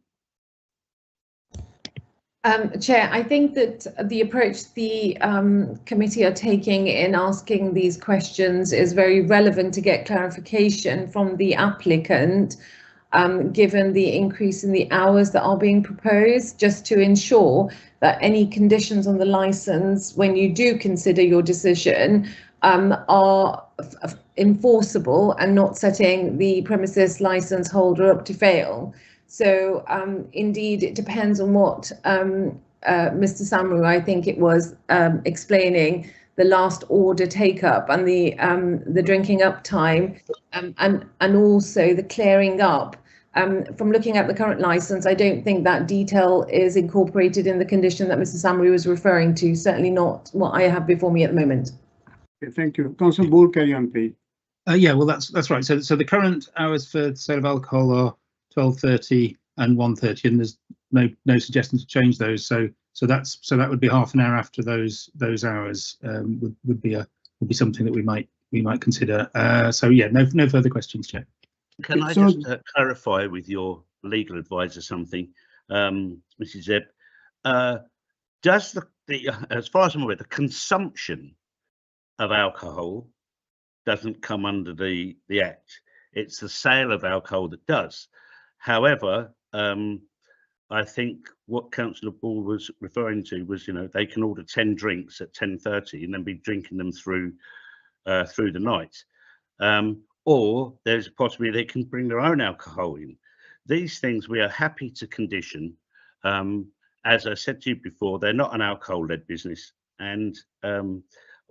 Chair, I think that the approach the committee are taking in asking these questions is very relevant to get clarification from the applicant, given the increase in the hours that are being proposed, just to ensure that any conditions on the license, when you do consider your decision, are enforceable and not setting the premises license holder up to fail. So indeed, it depends on what Mr. Samaru, I think it was, explaining the last order take up and the drinking up time, and also the clearing up. From looking at the current license, I don't think that detail is incorporated in the condition that Mr. Samaru was referring to. Certainly not what I have before me at the moment. Okay, thank you. Councillor Bull, carry on, please. Yeah, well, that's right. So the current hours for sale of alcohol are 12:30 and 1:30, and there's no suggestion to change those. So that would be half an hour after those hours. Would be something that we might consider. So yeah, no further questions, Chair. Can I just clarify with your legal advisor something, Mrs. Zeb? Does the as far as I'm aware, the consumption of alcohol doesn't come under the Act. It's the sale of alcohol that does. However, I think what Councillor Ball was referring to was, they can order 10 drinks at 10:30 and then be drinking them through the night. Or there's a possibility they can bring their own alcohol in. These things we are happy to condition. As I said to you before, they're not an alcohol-led business, and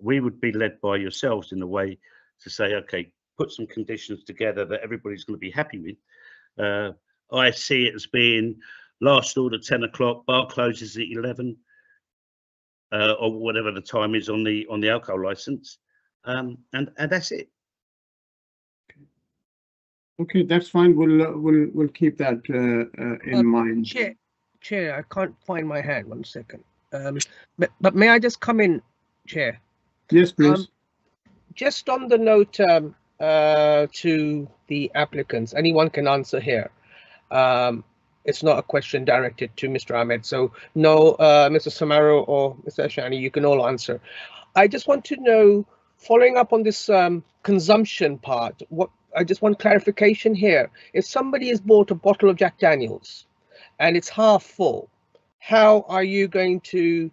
we would be led by yourselves in a way to say, okay, put some conditions together that everybody's going to be happy with. I see it as being last order 10 o'clock, bar closes at 11, or whatever the time is on the alcohol license, and that's it. Okay, that's fine. We'll keep that in mind. Chair, I can't find my hand. 1 second. But may I just come in, Chair? Yes, please. Just on the note to the applicants, anyone can answer here. It's not a question directed to Mr. Ahmed, so no, Mr. Samaru or Mr. Ashani, you can all answer. I just want to know, following up on this consumption part, I just want clarification here. If somebody has bought a bottle of Jack Daniels and it's half full, how are you going to,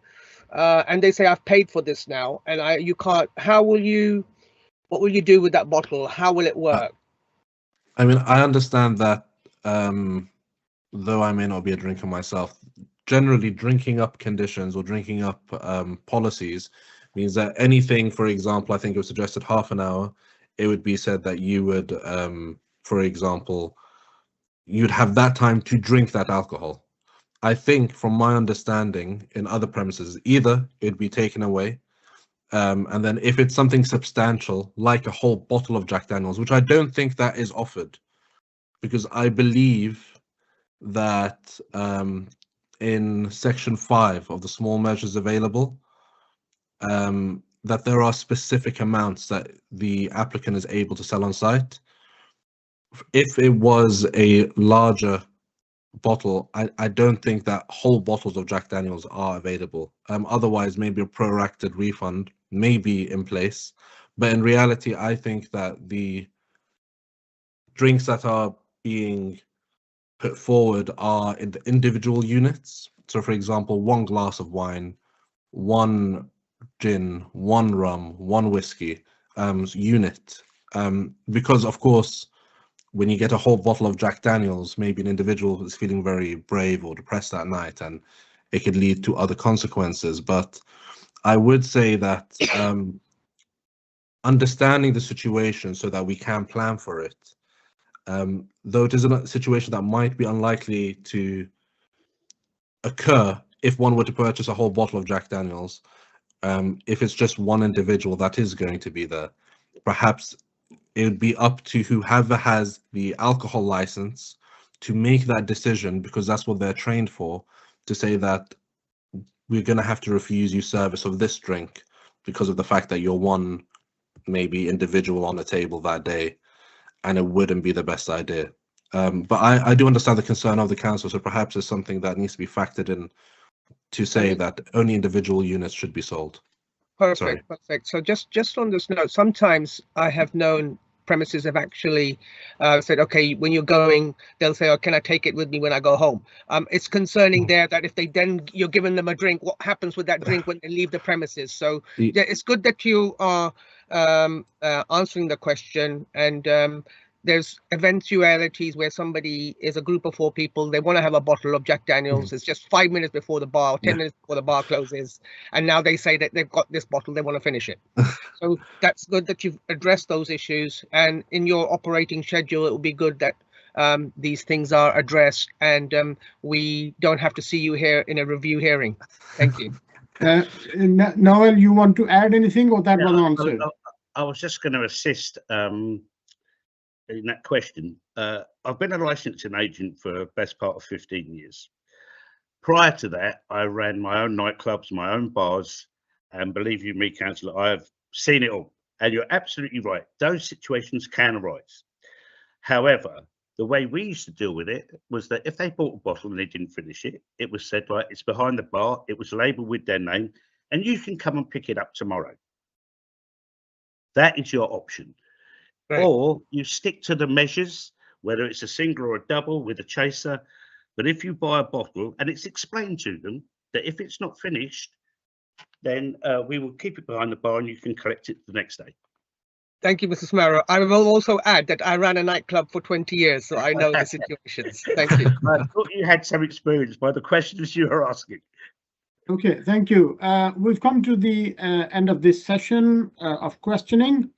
and they say, I've paid for this now, and you can't, what will you do with that bottle? How will it work? I mean, I understand that, though I may not be a drinker myself, generally drinking up conditions or drinking up policies means that anything, for example, I think it was suggested half an hour, it would be said that you would, for example, you'd have that time to drink that alcohol. I think, from my understanding, in other premises, either it'd be taken away, and then if it's something substantial, like a whole bottle of Jack Daniels, which I don't think that is offered, because I believe that in section 5 of the small measures available, that there are specific amounts that the applicant is able to sell on site. If it was a larger bottle, I don't think that whole bottles of Jack Daniels are available. Otherwise, maybe a prorated refund may be in place. But in reality, I think that the drinks that are being put forward are in the individual units. So, for example, 1 glass of wine, 1 gin, 1 rum, 1 whiskey unit. Because, of course, when you get a whole bottle of Jack Daniels, maybe an individual is feeling very brave or depressed that night, and it could lead to other consequences. But I would say that understanding the situation so that we can plan for it, though it is a situation that might be unlikely to occur if one were to purchase a whole bottle of Jack Daniels, if it's just one individual that is going to be there, perhaps it would be up to whoever has the alcohol license to make that decision, because that's what they're trained for, to say that we're going to have to refuse you service of this drink because of the fact that you're one maybe individual on the table that day, and it wouldn't be the best idea. But I do understand the concern of the council, so perhaps it's something that needs to be factored in to say that only individual units should be sold. Perfect, Sorry. perfect. So just on this note, sometimes I have known premises have actually said, okay, when you're going, they'll say, oh, can I take it with me when I go home? It's concerning there that if you're giving them a drink, what happens with that drink when they leave the premises? So yeah, it's good that you are answering the question, and there's eventualities where somebody is a group of 4 people, they want to have a bottle of Jack Daniels, it's just 5 minutes before the bar, 10 minutes before the bar closes, and now they say that they've got this bottle, they want to finish it. So that's good that you've addressed those issues, and in your operating schedule, it will be good that these things are addressed, and we don't have to see you here in a review hearing. Thank you. Noel, you want to add anything, or that was answered? I was just going to assist in that question. I've been a licensing agent for the best part of 15 years. Prior to that, I ran my own nightclubs, my own bars, and believe you me, Councillor, I have seen it all. And you're absolutely right. Those situations can arise. However, the way we used to deal with it was that if they bought a bottle and they didn't finish it, it was said, right, it's behind the bar, it was labelled with their name, and you can come and pick it up tomorrow. That is your option. Right. Or you stick to the measures, whether it's a single or a double with a chaser. But if you buy a bottle and it's explained to them that if it's not finished, then we will keep it behind the bar and you can collect it the next day. Thank you, Mr. Samara. I will also add that I ran a nightclub for 20 years, so I know the situations. Thank you. I thought you had some experience by the questions you were asking. Okay, thank you. We've come to the end of this session of questioning.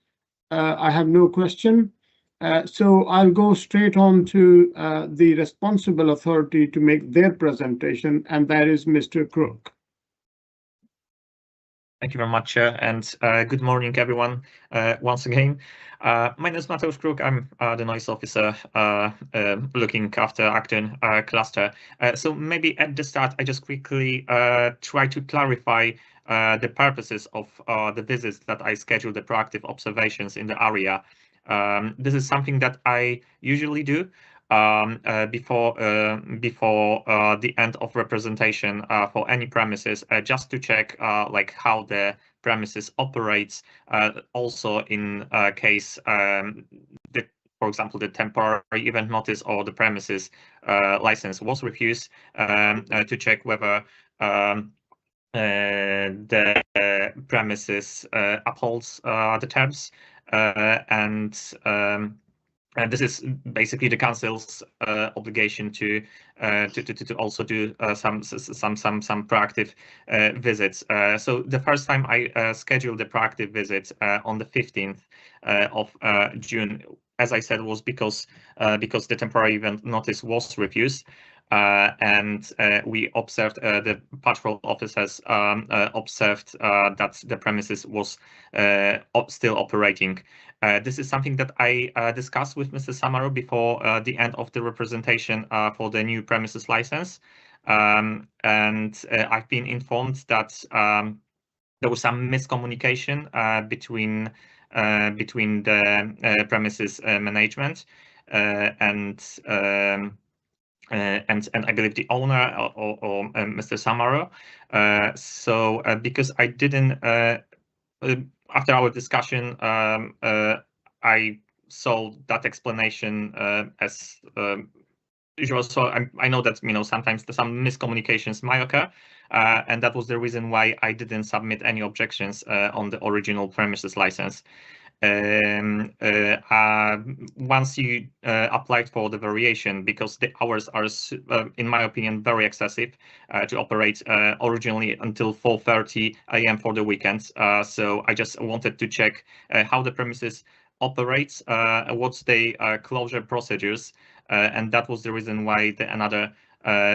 I have no question. So I'll go straight on to the responsible authority to make their presentation, and that is Mr. Crook. Thank you very much, Chair, and good morning, everyone. Once again, my name is Mateusz Kruk. I'm the noise officer looking after Acton cluster. So maybe at the start, I just quickly try to clarify the purposes of the visits that I schedule, the proactive observations in the area. This is something that I usually do before the end of representation for any premises, just to check like how the premises operates. Also, in case for example, the temporary event notice or the premises license was refused, to check whether the premises upholds the terms, and this is basically the council's obligation to also do some proactive visits. So the first time I scheduled the proactive visit on the 15th of June, as I said, was because the temporary event notice was refused. And we observed, the patrol officers observed that the premises was still operating. This is something that I discussed with Mr. Samaru before the end of the representation for the new premises license. And I've been informed that there was some miscommunication between the premises management and I believe the owner or Mr. Samaru. So because I didn't, after our discussion, I saw that explanation as usual. So I know that sometimes some miscommunications might occur, and that was the reason why I didn't submit any objections on the original premises license. Once you applied for the variation, because the hours are, in my opinion, very excessive to operate originally until 4:30 a.m. for the weekends. So I just wanted to check how the premises operates, what's the closure procedures, and that was the reason why another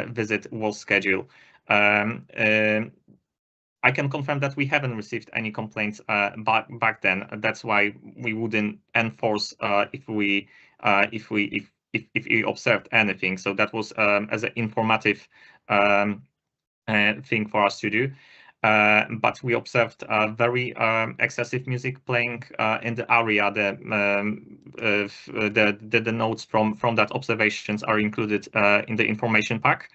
visit was scheduled. I can confirm that we haven't received any complaints back then. That's why we wouldn't enforce if we observed anything. So that was as an informative thing for us to do. But we observed very excessive music playing in the area. The notes from that observations are included in the information pack.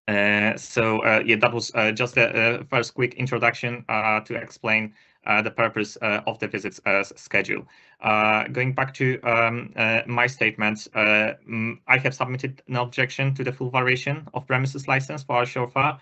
Yeah, that was just a first quick introduction to explain the purpose of the visits schedule. Going back to my statement, I have submitted an objection to the full variation of premises license for our Shorfa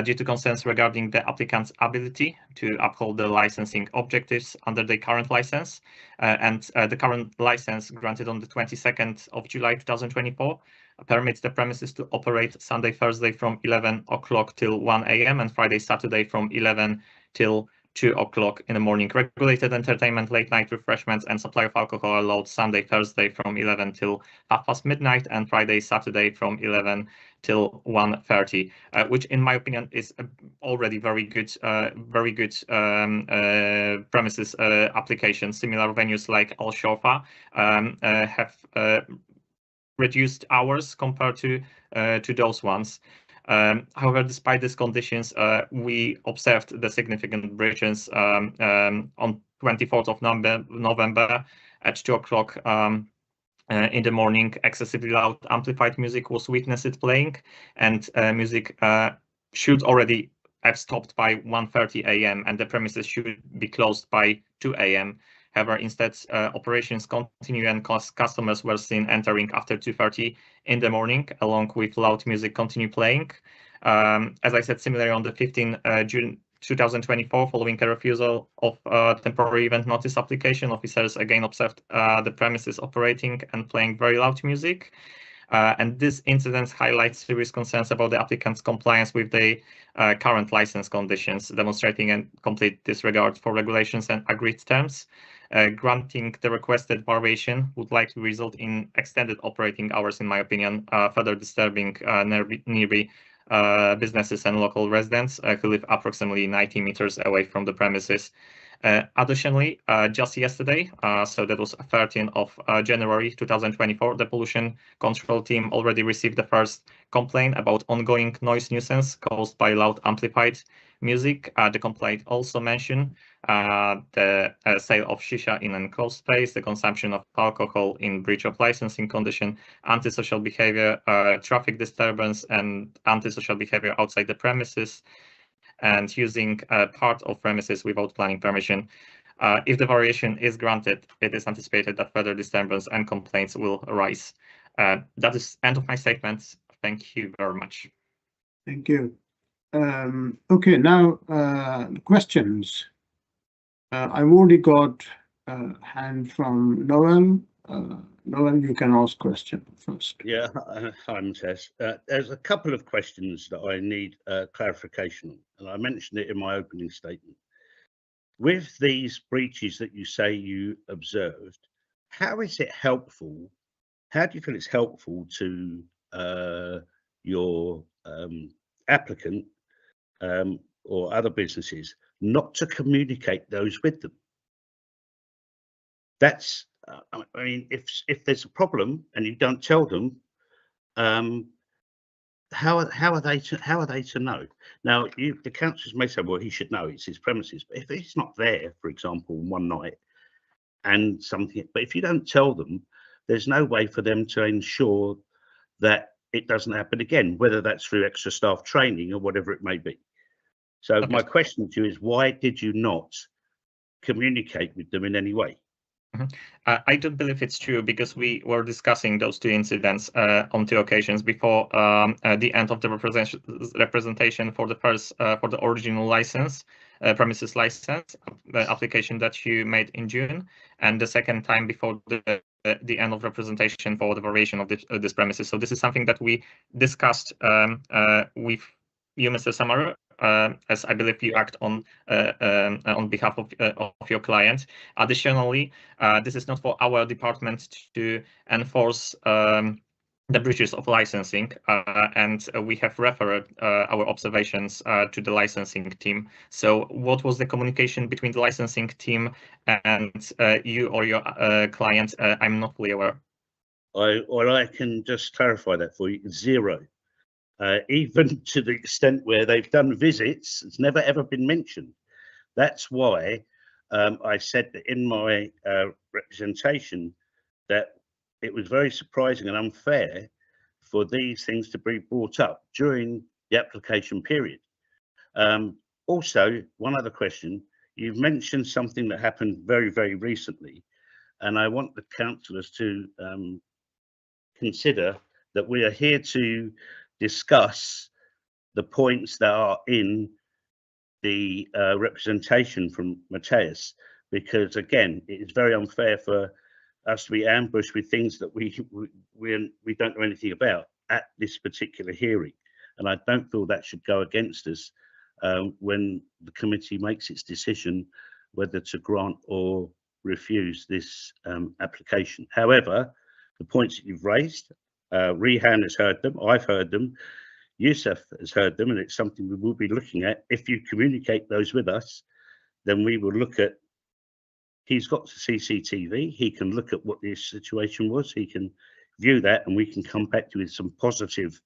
due to concerns regarding the applicant's ability to uphold the licensing objectives under the current license. And the current license granted on the 22nd of July 2024 permits the premises to operate Sunday, Thursday from 11 o'clock till 1 a.m. and Friday, Saturday from 11 till 2 o'clock in the morning. Regulated entertainment, late night refreshments and supply of alcohol are allowed Sunday, Thursday from 11 till midnight and Friday, Saturday from 11 till 1:30, which in my opinion is already very good premises application. Similar venues like Al Shorfa have reduced hours compared to those ones. However, despite these conditions, we observed the significant breaches on 24th of November at 2 o'clock in the morning. Excessively loud amplified music was witnessed playing, and music should already have stopped by 1:30 a.m. and the premises should be closed by 2 a.m. However, instead, operations continue and customers were seen entering after 2:30 in the morning, along with loud music continue playing. As I said, similarly on the 15th June 2024, following a refusal of temporary event notice application, officers again observed the premises operating and playing very loud music. And this incident highlights serious concerns about the applicant's compliance with the current license conditions, demonstrating a complete disregard for regulations and agreed terms. Granting the requested variation would likely result in extended operating hours, in my opinion, further disturbing nearby businesses and local residents who live approximately 90 meters away from the premises. Additionally, just yesterday, so that was 13th of January 2024, the pollution control team already received the first complaint about ongoing noise nuisance caused by loud amplified music. The complaint also mentioned the sale of shisha in enclosed space, the consumption of alcohol in breach of licensing condition, antisocial behavior, traffic disturbance, and antisocial behavior outside the premises, and using part of premises without planning permission. If the variation is granted, it is anticipated that further disturbance and complaints will arise. That is end of my statements. Thank you very much. Thank you. Okay, now questions. I've already got hand from Noel. Noel, you can ask question first. Yeah, hi, Matthias. There's a couple of questions that I need clarification on, and I mentioned it in my opening statement. With these breaches that you say you observed, how is it helpful? How do you feel it's helpful to your applicant or other businesses not to communicate those with them? That's, I mean, if there's a problem and you don't tell them, how are they to know? Now, the councillors may say, well, he should know, it's his premises. But if he's not there, for example, one night and something, but if you don't tell them, there's no way for them to ensure that it doesn't happen again, whether that's through extra staff training or whatever it may be. So Okay. my question to you is, why did you not communicate with them in any way? I don't believe it's true, because we were discussing those two incidents on two occasions before the end of the representation for the first for the original license, premises license application that you made in June, and the second time before the end of representation for the variation of this premises. So this is something that we discussed with you, Mr. Samaru, as I believe you act on behalf of your client. Additionally, this is not for our department to enforce the breaches of licensing, and we have referred our observations to the licensing team. So what was the communication between the licensing team and you or your client? I'm not fully aware. I can just clarify that for you. Zero. Even to the extent where they've done visits, it's never ever been mentioned. That's why I said that in my representation that it was very surprising and unfair for these things to be brought up during the application period. Also, one other question, you've mentioned something that happened very, very recently, and I want the councillors to consider that we are here to discuss the points that are in the representation from Matthias, because again, it is very unfair for us to be ambushed with things that we don't know anything about at this particular hearing, and I don't feel that should go against us when the committee makes its decision whether to grant or refuse this application. However, the points that you've raised, Rehan has heard them, I've heard them, Yusuf has heard them, and it's something we will be looking at. If you communicate those with us, then we will look at, he's got the CCTV, he can look at what the situation was, he can view that, and we can come back to you with some positive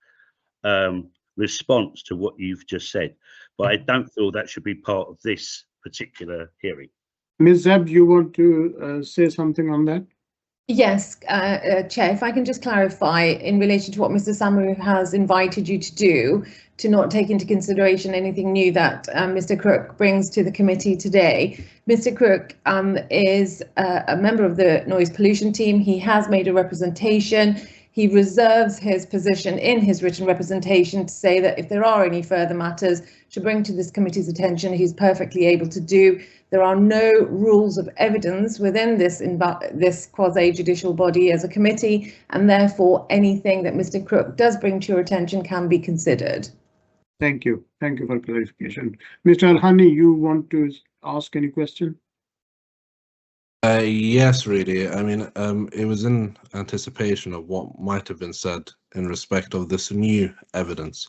response to what you've just said. But I don't feel that should be part of this particular hearing. Ms. Zeb, you want to say something on that? Yes, Chair, if I can just clarify in relation to what Mr. Samaru has invited you to do, to not take into consideration anything new that Mr. Crook brings to the committee today. Mr. Crook is a member of the noise pollution team. He has made a representation. He reserves his position in his written representation to say that if there are any further matters to bring to this committee's attention, he's perfectly able to do. There are no rules of evidence within this quasi-judicial body as a committee, and therefore anything that Mr. Crook does bring to your attention can be considered. Thank you. Thank you for clarification. Mr. Al-Hani, you want to ask any question? Yes, really. I mean, it was in anticipation of what might have been said in respect of this new evidence.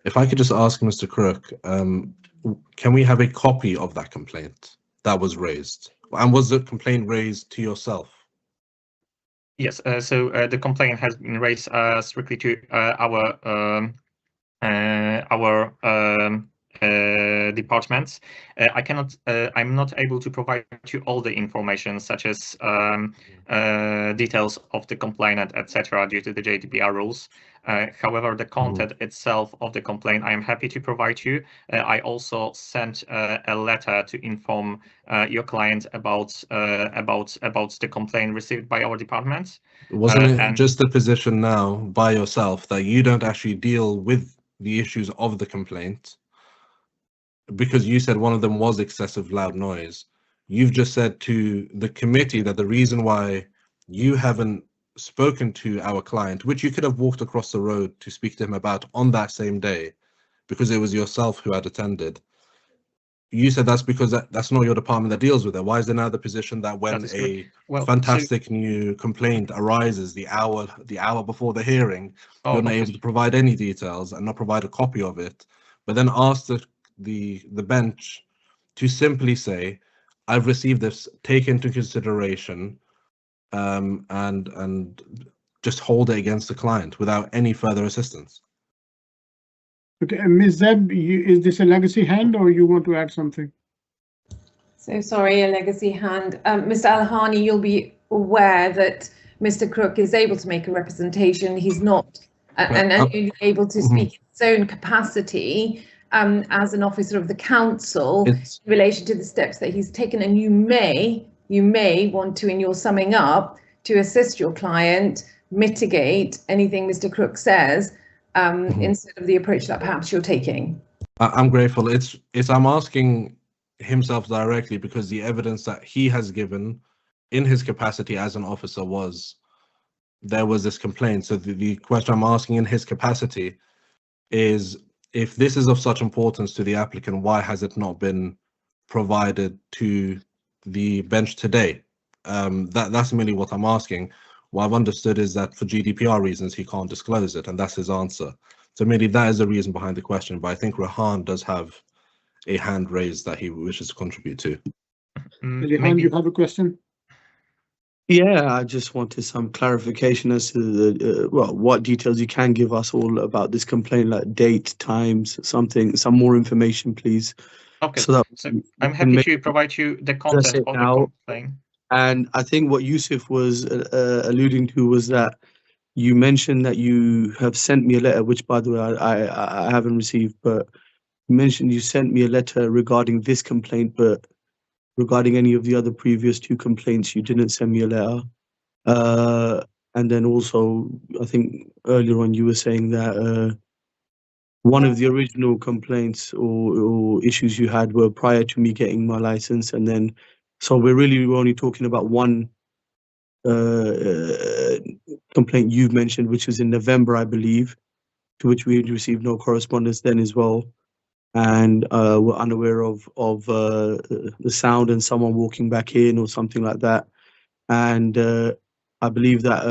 If I could just ask Mr. Crook, can we have a copy of that complaint that was raised? And was the complaint raised to yourself? Yes, so the complaint has been raised strictly to our departments. I'm not able to provide you all the information, such as details of the complainant, etc., due to the GDPR rules. However, the content itself of the complaint, I am happy to provide you. I also sent a letter to inform your client about the complaint received by our department. Wasn't it just the position now by yourself that you don't actually deal with the issues of the complaint? Because you said one of them was excessive loud noise. you've just said to the committee that the reason why you haven't spoken to our client, which you could have walked across the road to speak to him about on that same day, because it was yourself who had attended. You said that's because that's not your department that deals with it. Why is there now the position that when a fantastic new complaint arises the hour before the hearing, you're not able to provide any details and not provide a copy of it, but then ask the bench to simply say, I've received this, take into consideration, and just hold it against the client without any further assistance? Okay, Ms. Zeb, is this a legacy hand or you want to add something? So sorry, a legacy hand. Mr. Al-Hani, you'll be aware that Mr. Crook is able to make a representation. He's not and only able to speak in his own capacity as an officer of the council in relation to the steps that he's taken. And you may want to, in your summing up, to assist your client, mitigate anything Mr. Crook says instead of the approach that perhaps you're taking. I'm grateful. I'm asking himself directly because the evidence that he has given in his capacity as an officer was there was this complaint. So the question I'm asking in his capacity is, if this is of such importance to the applicant, why has it not been provided to the bench today? That's merely what I'm asking. What I've understood is that for GDPR reasons, he can't disclose it, and that's his answer. So merely that is the reason behind the question, but I think Rehan does have a hand raised that he wishes to contribute to. Rehan, you have a question? Yeah, I just wanted some clarification as to the what details you can give us all about this complaint, like date, times, some more information, please. Okay, so I'm happy to provide you the content of the complaint. And I think what Yusuf was alluding to was that you mentioned that you have sent me a letter, which, by the way, I haven't received, but you mentioned you sent me a letter regarding this complaint, but regarding any of the other previous 2 complaints, you didn't send me a letter. And then also, I think earlier on you were saying that one of the original complaints or issues you had were prior to me getting my license, and then so we're only talking about one complaint you've mentioned, which was in November, I believe, to which we received no correspondence then as well, and were unaware of the sound and someone walking back in or something like that. And I believe that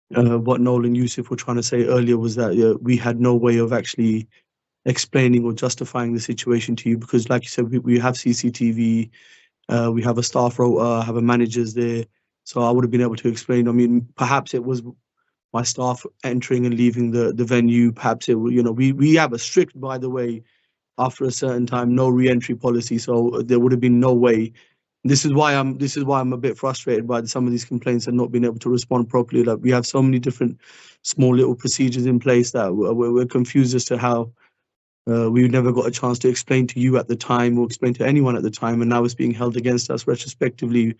what Noel and Yusuf were trying to say earlier was that we had no way of actually explaining or justifying the situation to you, because like you said, we have CCTV, we have a staff rota, have a managers there, so I would have been able to explain. I mean, perhaps it was my staff entering and leaving the venue, perhaps it, we have a strict, by the way, after a certain time, no re-entry policy, so there would have been no way. This is why I'm a bit frustrated by some of these complaints and not being able to respond properly. Like, we have so many different small little procedures in place that we're confused as to how we never got a chance to explain to you at the time or explain to anyone at the time, and now it's being held against us retrospectively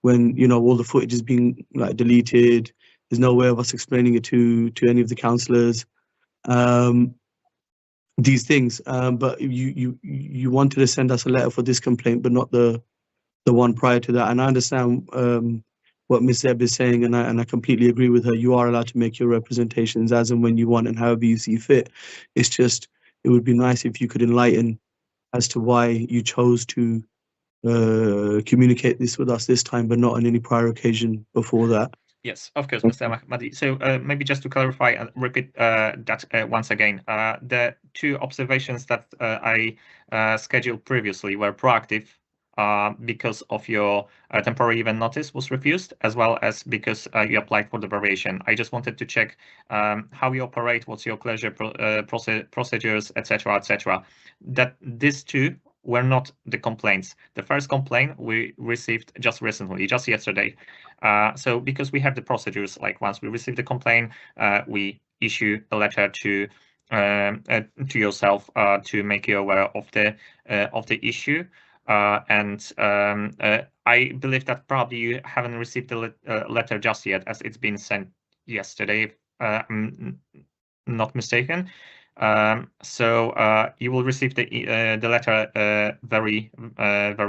when all the footage is being deleted. There's no way of us explaining it to any of the councillors. These things, but you wanted to send us a letter for this complaint, but not the one prior to that. And I understand what Ms. Zeb is saying, and I completely agree with her. You are allowed to make your representations as and when you want and however you see fit. It's just, it would be nice if you could enlighten as to why you chose to communicate this with us this time, but not on any prior occasion before that. Yes, of course, Mr. Mahmadi. So maybe just to clarify and repeat that once again, the 2 observations that I scheduled previously were proactive because of your temporary event notice was refused, as well as because you applied for the variation. I just wanted to check how you operate, what's your closure procedures, etc., etc. That these 2 were not the complaints. The first complaint we received just recently, just yesterday. So because we have the procedures, like once we receive the complaint, we issue a letter to yourself to make you aware of the issue. And I believe that probably you haven't received the letter just yet, as it's been sent yesterday, if I'm not mistaken. So you will receive the letter very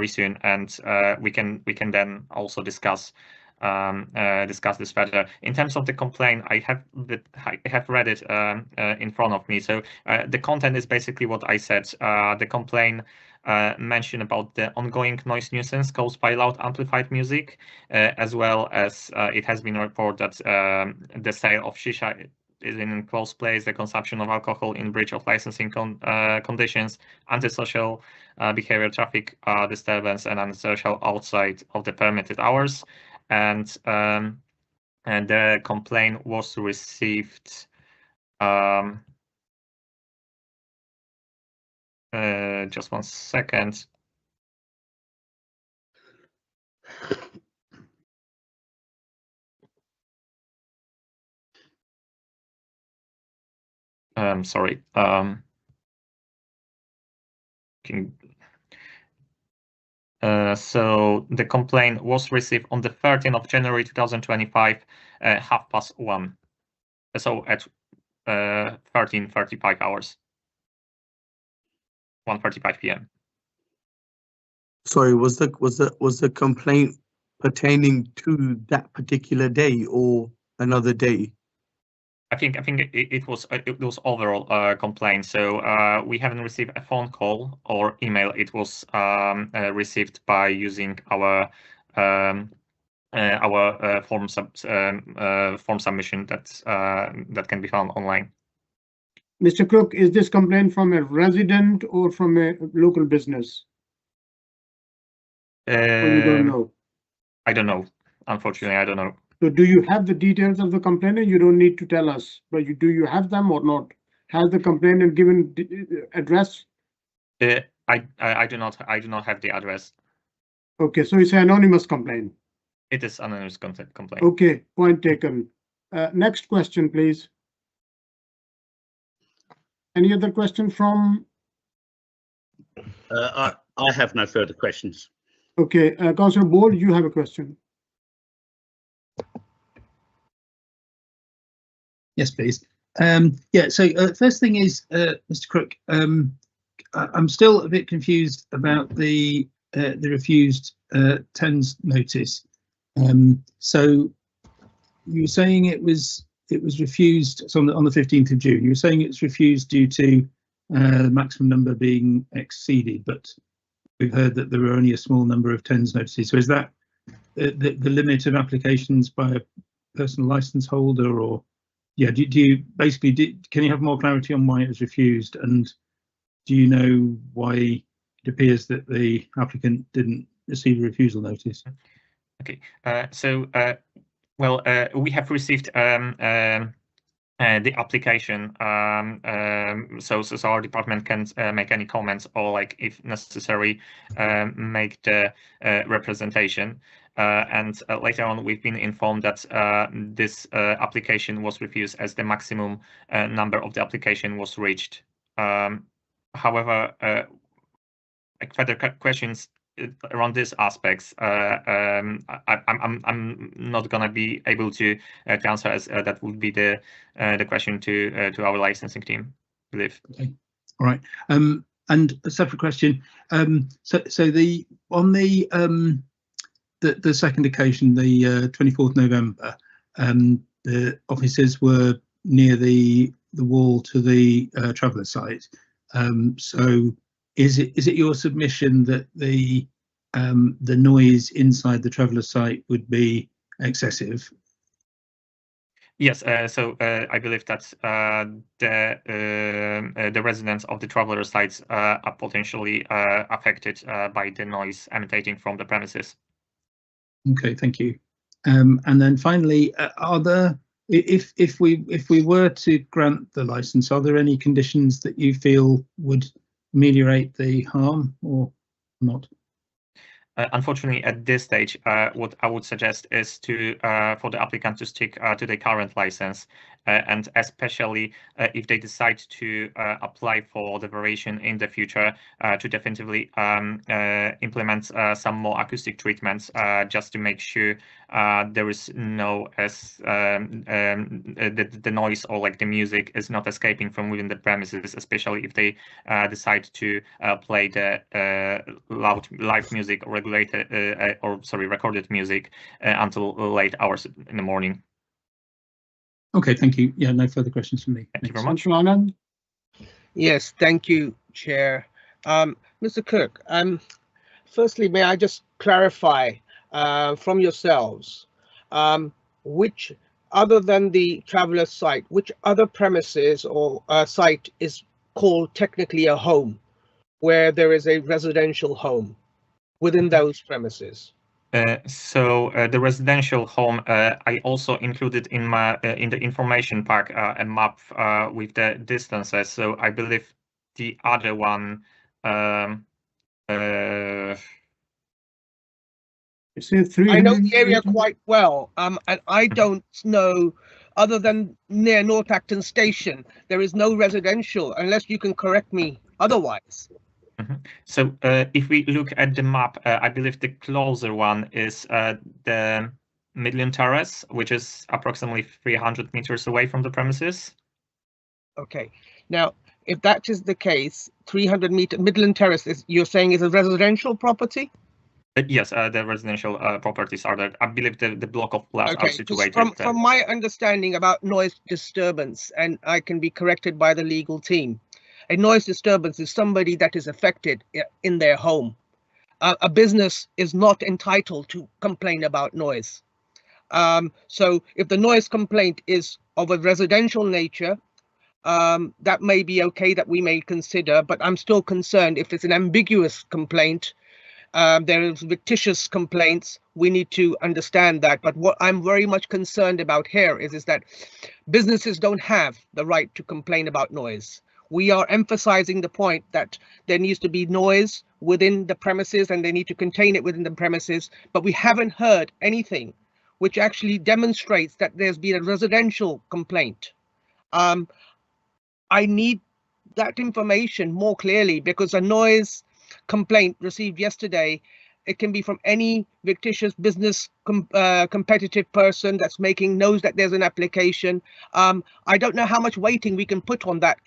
soon, and we can then also discuss this further. In terms of the complaint, I have read it in front of me. So the content is basically what I said. The complaint mentioned about the ongoing noise nuisance caused by loud amplified music, as well as it has been reported that the sale of shisha is in enclosed place, the consumption of alcohol in breach of licensing conditions, antisocial behavior, traffic disturbance, and antisocial outside of the permitted hours. And the complaint was received just 1 second. Sorry. So the complaint was received on the 13th of January 2025, 1:30. So at 13:35 hours, 1:35 p.m. Sorry, was the complaint pertaining to that particular day or another day? I think it was overall complaint. So we haven't received a phone call or email. It was received by using our form submission that can be found online. Mr. Crook, is this complaint from a resident or from a local business? Or you don't know? I don't know. Unfortunately, I don't know. So do you have the details of the complainant? You don't need to tell us, but do you have them or not? Has the complainant given address? I do not have the address. Okay, so it's an anonymous complaint. It is anonymous complaint. Okay, point taken. Next question, please. Any other question from? I have no further questions. Okay, Councillor Bold, you have a question. Yes, please. Yeah, so first thing is, Mr. Crook, I'm still a bit confused about the refused TENS notice. So you were saying it was refused on the 15th of June. You were saying it's refused due to the maximum number being exceeded, but we've heard that there were only a small number of TENS notices. So is that the limit of applications by a personal license holder, or? Yeah, do you basically, can you have more clarity on why it was refused, and do you know why it appears that the applicant didn't receive a refusal notice? Okay, well, we have received the application, so our department can make any comments or, like, if necessary, make the representation. And later on, we've been informed that this application was refused as the maximum number of the application was reached. However, like, further questions around these aspects, I'm not gonna be able to answer, as that would be the question to our licensing team, I believe. Okay. All right. And a separate question. So the second occasion, the 24th November, the officers were near the wall to the traveller site. So is it your submission that the noise inside the traveller site would be excessive? Yes, so I believe that the residents of the traveller sites are potentially affected by the noise emanating from the premises. Okay, thank you. And then finally, are there, if we were to grant the license, are there any conditions that you feel would ameliorate the harm or not? Unfortunately, at this stage, what I would suggest is for the applicant to stick to the current license, and especially if they decide to apply for the variation in the future, to definitively implement some more acoustic treatments, just to make sure there is no the noise or like the music is not escaping from within the premises, especially if they decide to play the live music or recorded music until late hours in the morning. Okay, thank you. Yeah, no further questions from me. Thank you very much. Anand? Yes, thank you, Chair. Mr. Cook, firstly, may I just clarify from yourselves, which, other than the traveller site, which other premises or site is called technically a home, where there is a residential home within those premises? So the residential home, I also included in my in the information pack a map with the distances. So I believe the other one. You say 300 I know the area meters? quite well, and I don't know, other than near North Acton Station, there is no residential, unless you can correct me otherwise. So if we look at the map, I believe the closer one is the Midland Terrace, which is approximately 300 meters away from the premises. Okay, now if that is the case, 300-meter Midland Terrace is, you're saying, is a residential property? Yes, the residential properties are there. I believe the block of flats are situated there. From my understanding about noise disturbance, and I can be corrected by the legal team, a noise disturbance is somebody that is affected in their home. A business is not entitled to complain about noise. So if the noise complaint is of a residential nature, that may be okay, that we may consider, but I'm still concerned if it's an ambiguous complaint, there is fictitious complaints, we need to understand that. But what I'm very much concerned about here is that businesses don't have the right to complain about noise. We are emphasizing the point that there needs to be noise within the premises and they need to contain it within the premises, but we haven't heard anything which actually demonstrates that there's been a residential complaint. I need that information more clearly, because a noise complaint received yesterday, it can be from any fictitious business competitive person that's knows that there's an application. I don't know how much weighting we can put on that,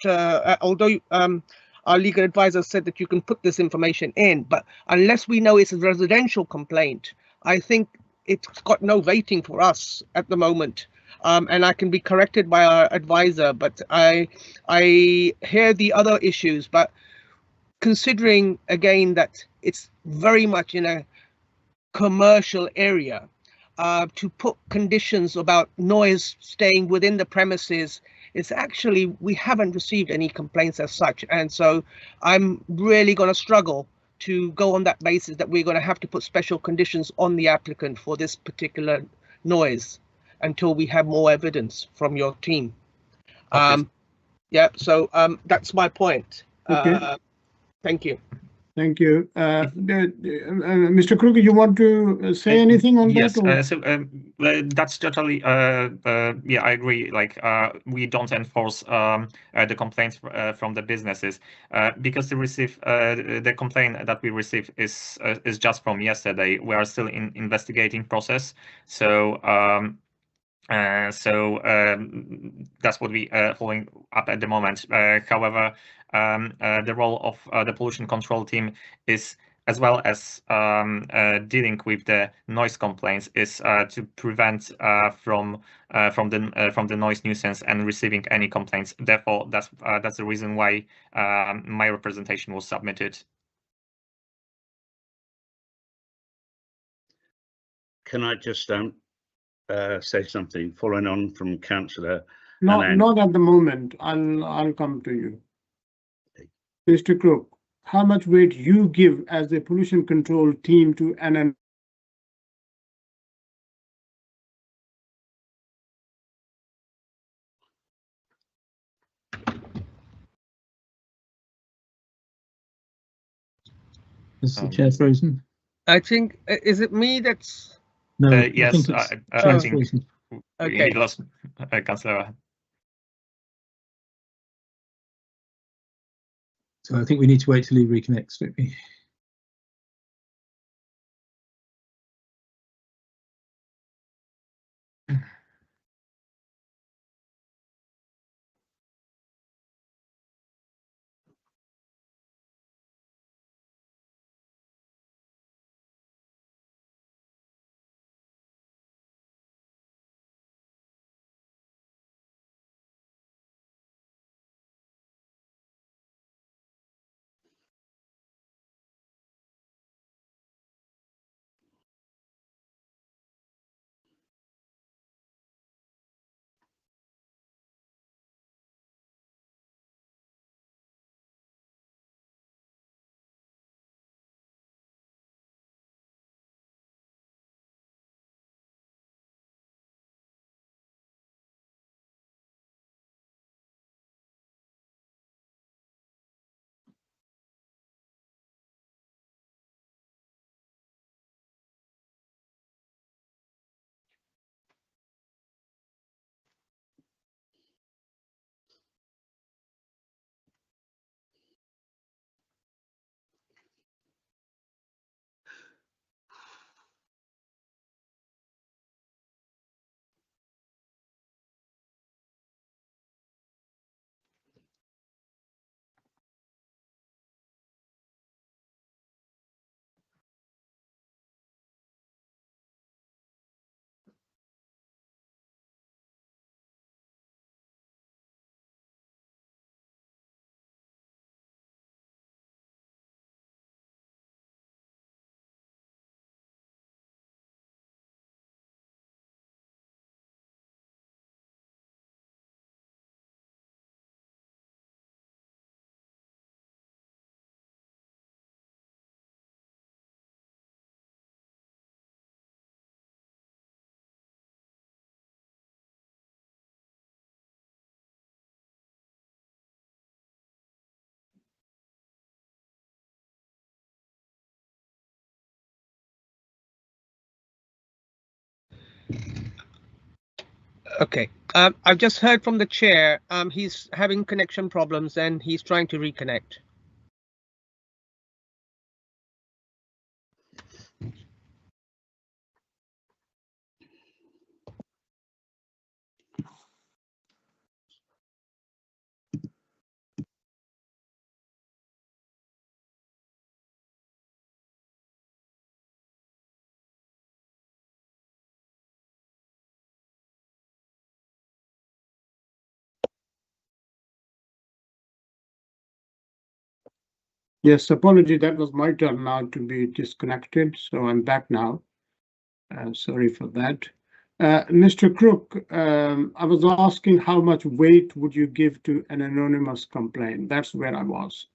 although our legal advisor said that you can put this information in, but unless we know it's a residential complaint, I think it's got no weighting for us at the moment. And I can be corrected by our advisor, but I hear the other issues, but considering again that it's very much in a commercial area, to put conditions about noise staying within the premises, it's actually, we haven't received any complaints as such, and so I'm really going to struggle to go on that basis that we're going to have to put special conditions on the applicant for this particular noise until we have more evidence from your team. Okay. Yeah, so that's my point. Okay. Thank you. Thank you. Mr. Kruger, you want to say anything on yes, that? Yes, that's totally, yeah, I agree. Like, we don't enforce the complaints from the businesses because the complaint that we receive is just from yesterday. We are still in investigating process. So, that's what we following up at the moment. However, the role of the pollution control team is, as well as dealing with the noise complaints, is to prevent from the noise nuisance and receiving any complaints. Therefore, that's the reason why my representation was submitted. Can I just say something following on from Councillor? Not at the moment. I'll come to you. Mr. Crook, how much weight you give as the pollution control team to an Is the chair frozen? I think, is it me that's... No, yes, I think it's I chair's think frozen. we lost Councillor. So I think we need to wait till he reconnects, don't we? Okay. I've just heard from the chair. He's having connection problems and he's trying to reconnect. Yes, apology. That was my turn now to be disconnected. So I'm back now. Sorry for that. Mr. Crook, I was asking how much weight would you give to an anonymous complaint? That's where I was.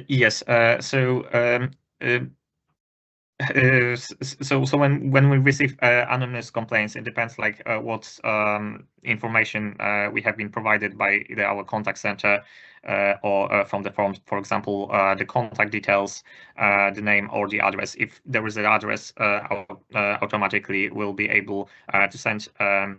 Yes. So when we receive anonymous complaints, it depends like what information we have been provided by either our contact center or from the forms. For example, the contact details, the name or the address. If there is an address, automatically we'll be able to send a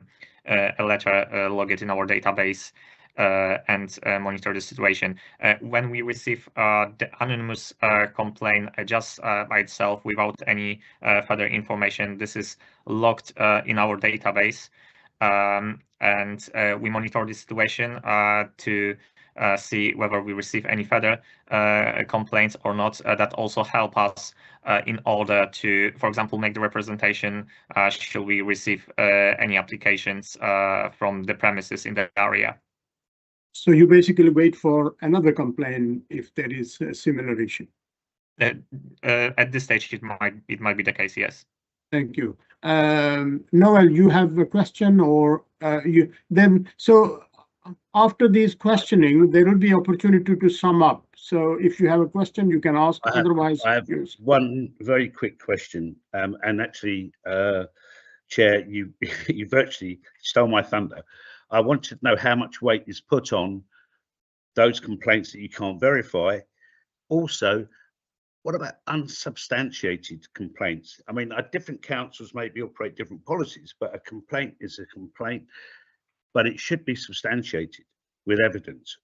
letter, log it in our database, and monitor the situation. When we receive the anonymous complaint just by itself without any further information, this is logged in our database, and we monitor the situation to see whether we receive any further complaints or not. That also help us in order to, for example, make the representation should we receive any applications from the premises in the area. So you basically wait for another complaint if there is a similar issue. At this stage, it might be the case. Yes. Thank you. Noel, you have a question, or you then? So after these questioning, there will be opportunity to sum up. So if you have a question, you can ask. Otherwise, I have one very quick question, and actually, Chair, you virtually stole my thunder. I want to know how much weight is put on those complaints that you can't verify. Also, what about unsubstantiated complaints? I mean, different councils maybe operate different policies, but a complaint is a complaint. but it should be substantiated with evidence.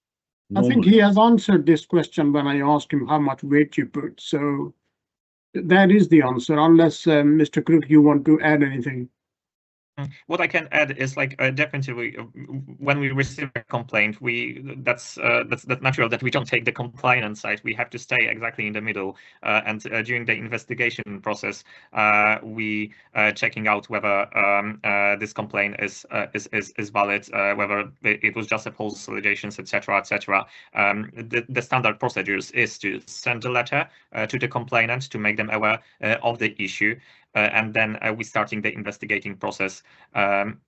I think he has answered this question when I asked him how much weight you put. So that is the answer, unless Mr. Crook, you want to add anything. What I can add is like definitely when we receive a complaint, that's natural that we don't take the complainant side. We have to stay exactly in the middle, and during the investigation process, we checking out whether this complaint is valid, whether it was just a false allegations, etc., etc. The standard procedures is to send a letter to the complainant to make them aware of the issue. And then we're starting the investigating process. Can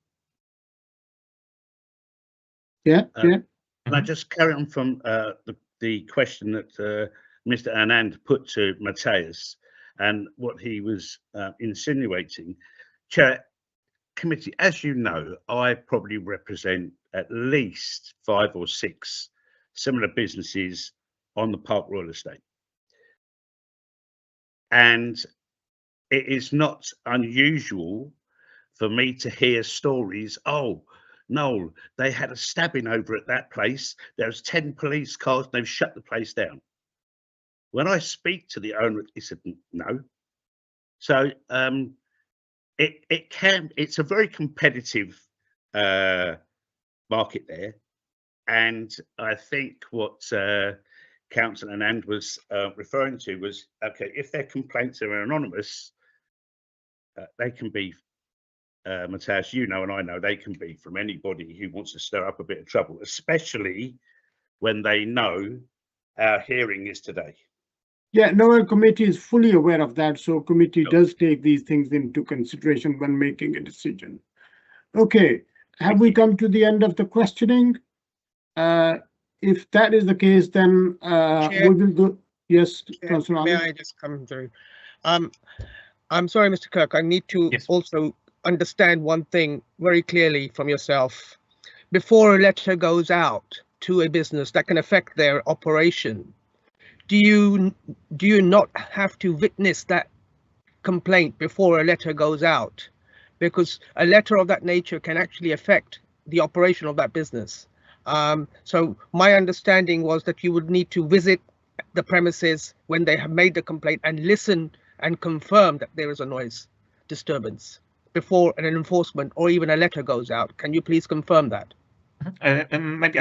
I just carry on from the question that Mr. Anand put to Matthias and what he was insinuating? Chair, committee, as you know, I probably represent at least 5 or 6 similar businesses on the Park Royal Estate. And it is not unusual for me to hear stories. Oh, no, they had a stabbing over at that place. There's 10 police cars. They've shut the place down. When I speak to the owner, he said, no. So it's a very competitive market there. And I think what Councillor Anand was referring to was, okay, if their complaints are anonymous, they can be, Matthias, you know, and I know, they can be from anybody who wants to stir up a bit of trouble, especially when they know our hearing is today. Yeah, no, our committee is fully aware of that. So committee does take these things into consideration when making a decision. Okay, have we come to the end of the questioning? If that is the case, then we will go. Yes, Councillor. May I just come through? I'm sorry, Mr. Kirk, I need to also understand one thing very clearly from yourself. Before a letter goes out to a business that can affect their operation, do you not have to witness that complaint before a letter goes out? Because a letter of that nature can actually affect the operation of that business. So my understanding was that you would need to visit the premises when they have made the complaint and listen and confirm that there is a noise disturbance before an enforcement or even a letter goes out. Can you please confirm that? Maybe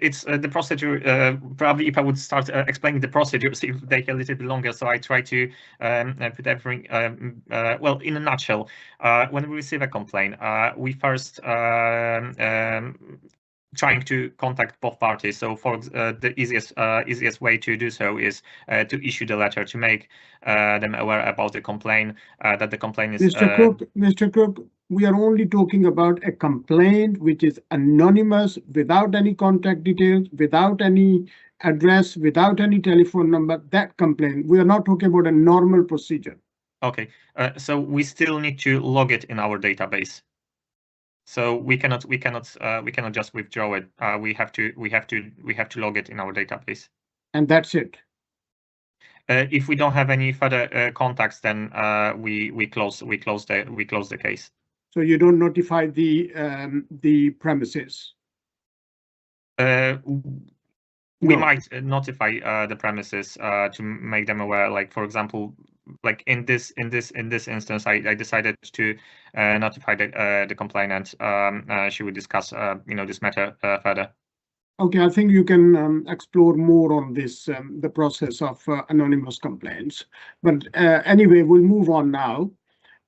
it's the procedure. Probably if I would start explaining the procedures, it would take a little bit longer. So I try to put everything well in a nutshell. When we receive a complaint, we first trying to contact both parties. So for the easiest way to do so is to issue the letter to make them aware about the complaint, that the complaint is. Mr. Cook, we are only talking about a complaint which is anonymous, without any contact details, without any address, without any telephone number. That complaint. We are not talking about a normal procedure. Okay, so we still need to log it in our database. So we cannot just withdraw it. We have to log it in our database. And that's it. If we don't have any further contacts, then we close the case. So you don't notify the premises. We might notify the premises to make them aware. Like for example, like in this instance, I decided to notify the complainant. She would discuss this matter further. Okay, I think you can explore more on this the process of anonymous complaints. But anyway, we'll move on now,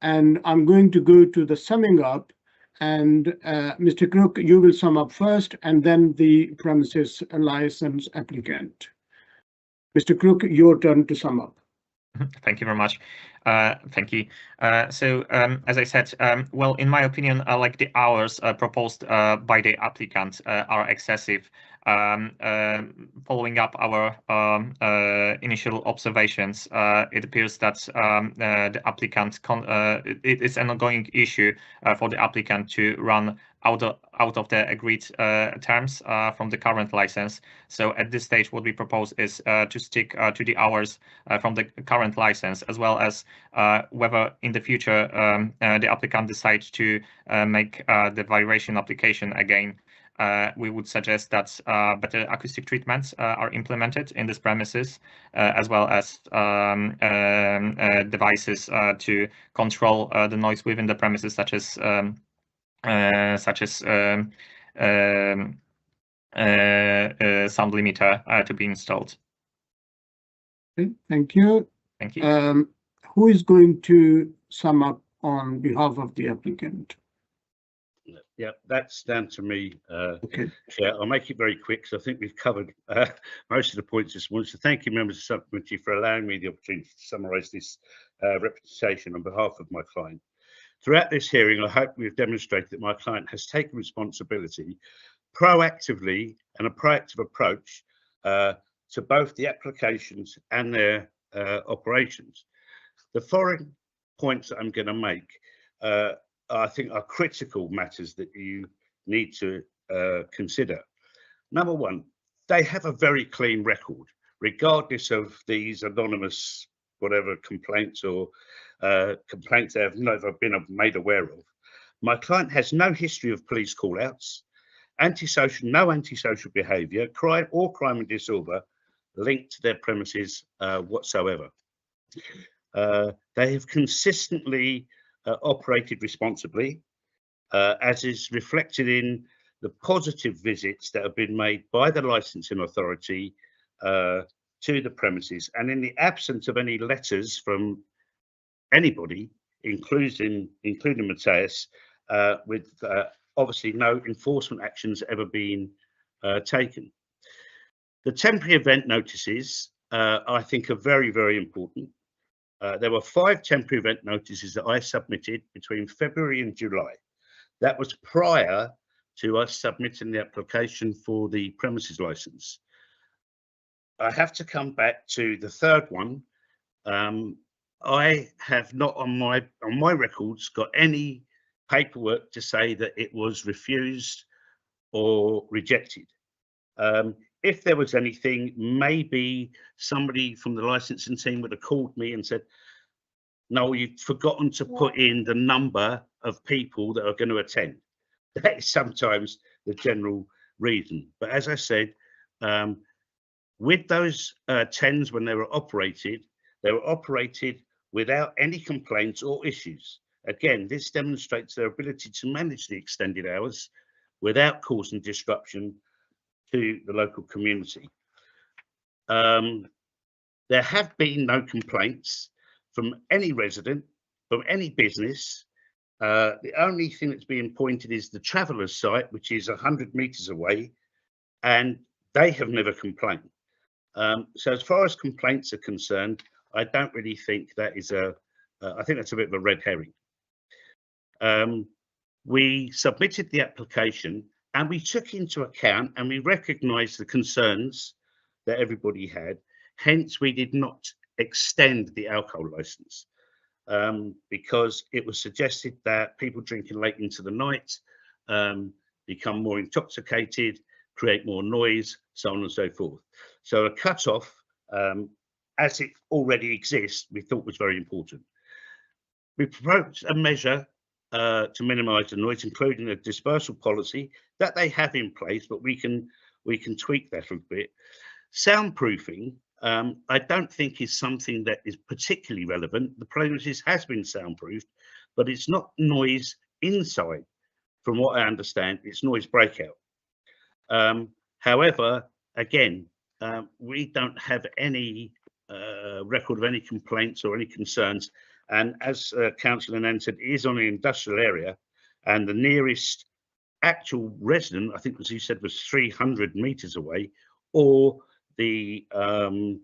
and I'm going to go to the summing up. And Mr. Crook, you will sum up first, and then the premises license applicant. Mr. Crook, your turn to sum up. Thank you very much. Thank you. So as I said, well, in my opinion, like the hours proposed by the applicant are excessive. following up our initial observations, it appears that the applicant it is an ongoing issue for the applicant to run out of the agreed terms from the current license. So at this stage, what we propose is to stick to the hours from the current license, as well as whether in the future the applicant decides to make the variation application again. We would suggest that better acoustic treatments are implemented in these premises, as well as devices to control the noise within the premises, such as sound limiter to be installed. Okay, thank you. Thank you. Who is going to sum up on behalf of the applicant? Yeah, that's down to me. Okay. Chair. I'll make it very quick because I think we've covered most of the points this morning. So thank you, members of the subcommittee, for allowing me the opportunity to summarise this representation on behalf of my client. Throughout this hearing, I hope we've demonstrated that my client has taken responsibility proactively and a proactive approach to both the applications and their operations. The following points that I'm going to make I think are critical matters that you need to consider. Number one, they have a very clean record, regardless of these anonymous whatever complaints or complaints they have never been made aware of. My client has no history of police call-outs, no antisocial behaviour, crime and disorder linked to their premises whatsoever. They have consistently operated responsibly, as is reflected in the positive visits that have been made by the licensing authority to the premises, and in the absence of any letters from anybody, including Matthias, with obviously no enforcement actions ever being taken. The temporary event notices, I think, are very, very important. There were 5 temporary event notices that I submitted between February and July. That was prior to us submitting the application for the premises license. I have to come back to the third one. I have not on my records got any paperwork to say that it was refused or rejected. If there was anything, maybe somebody from the licensing team would have called me and said, no, you've forgotten to put in the number of people that are going to attend. That is sometimes the general reason. But as I said, with those TENs, when they were operated without any complaints or issues. Again, this demonstrates their ability to manage the extended hours without causing disruption to the local community. There have been no complaints from any resident, from any business. The only thing that's being pointed is the Travellers site, which is 100 metres away, and they have never complained. So as far as complaints are concerned, I don't really think that is I think that's a bit of a red herring. We submitted the application and we took into account and we recognised the concerns that everybody had. Hence, we did not extend the alcohol licence because it was suggested that people drinking late into the night become more intoxicated, create more noise, so on and so forth. So a cut-off, as it already exists, we thought was very important. We proposed a measure to minimise the noise, including a dispersal policy that they have in place, but we can tweak that a bit. Soundproofing, I don't think is something that is particularly relevant. The premises has been soundproofed, but it's not noise inside. From what I understand, it's noise breakout. However, again, we don't have any record of any complaints or any concerns. And as Councillor Nan said, it is on an industrial area, and the nearest actual resident, I think as you said, was 300 metres away, or the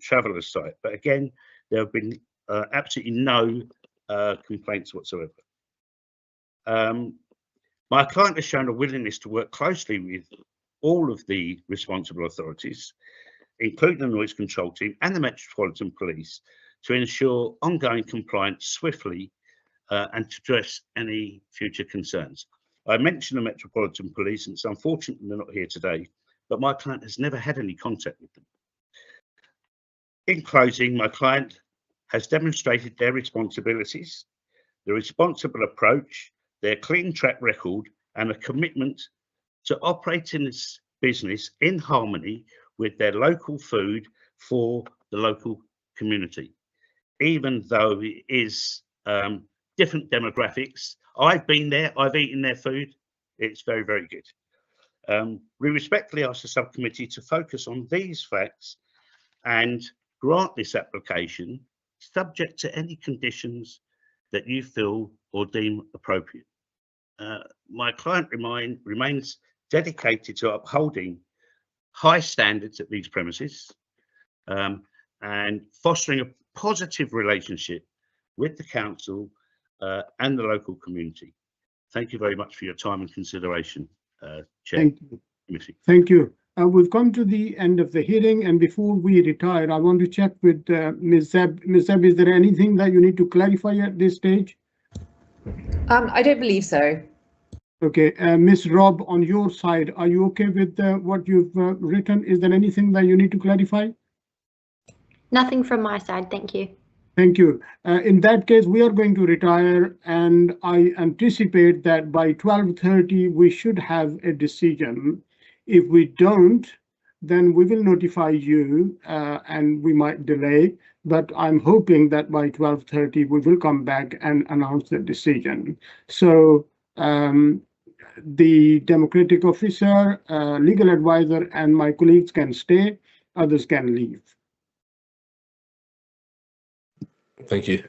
Travellers site. But again, there have been absolutely no complaints whatsoever. My client has shown a willingness to work closely with all of the responsible authorities, including the Noise Control Team and the Metropolitan Police, to ensure ongoing compliance swiftly and to address any future concerns. I mentioned the Metropolitan Police, and it's unfortunate they're not here today, but my client has never had any contact with them. In closing, my client has demonstrated their responsibilities, the responsible approach, their clean track record, and a commitment to operating this business in harmony with their local food for the local community. Even though it is different demographics, I've been there, I've eaten their food, it's very, very good. We respectfully ask the subcommittee to focus on these facts and grant this application subject to any conditions that you feel or deem appropriate. My client remains dedicated to upholding high standards at these premises and fostering a positive relationship with the council and the local community. Thank you very much for your time and consideration, Chair. Thank you. We've come to the end of the hearing, and before we retire, I want to check with Ms. Zeb. Ms. Zeb, is there anything that you need to clarify at this stage? I don't believe so. Okay, Ms. Robb, on your side, are you okay with what you've written? Is there anything that you need to clarify? Nothing from my side, thank you. Thank you. In that case, we are going to retire, and I anticipate that by 12:30 we should have a decision. If we don't, then we will notify you and we might delay, but I'm hoping that by 12:30 we will come back and announce the decision. So the democratic officer, legal advisor, and my colleagues can stay, others can leave. Thank you.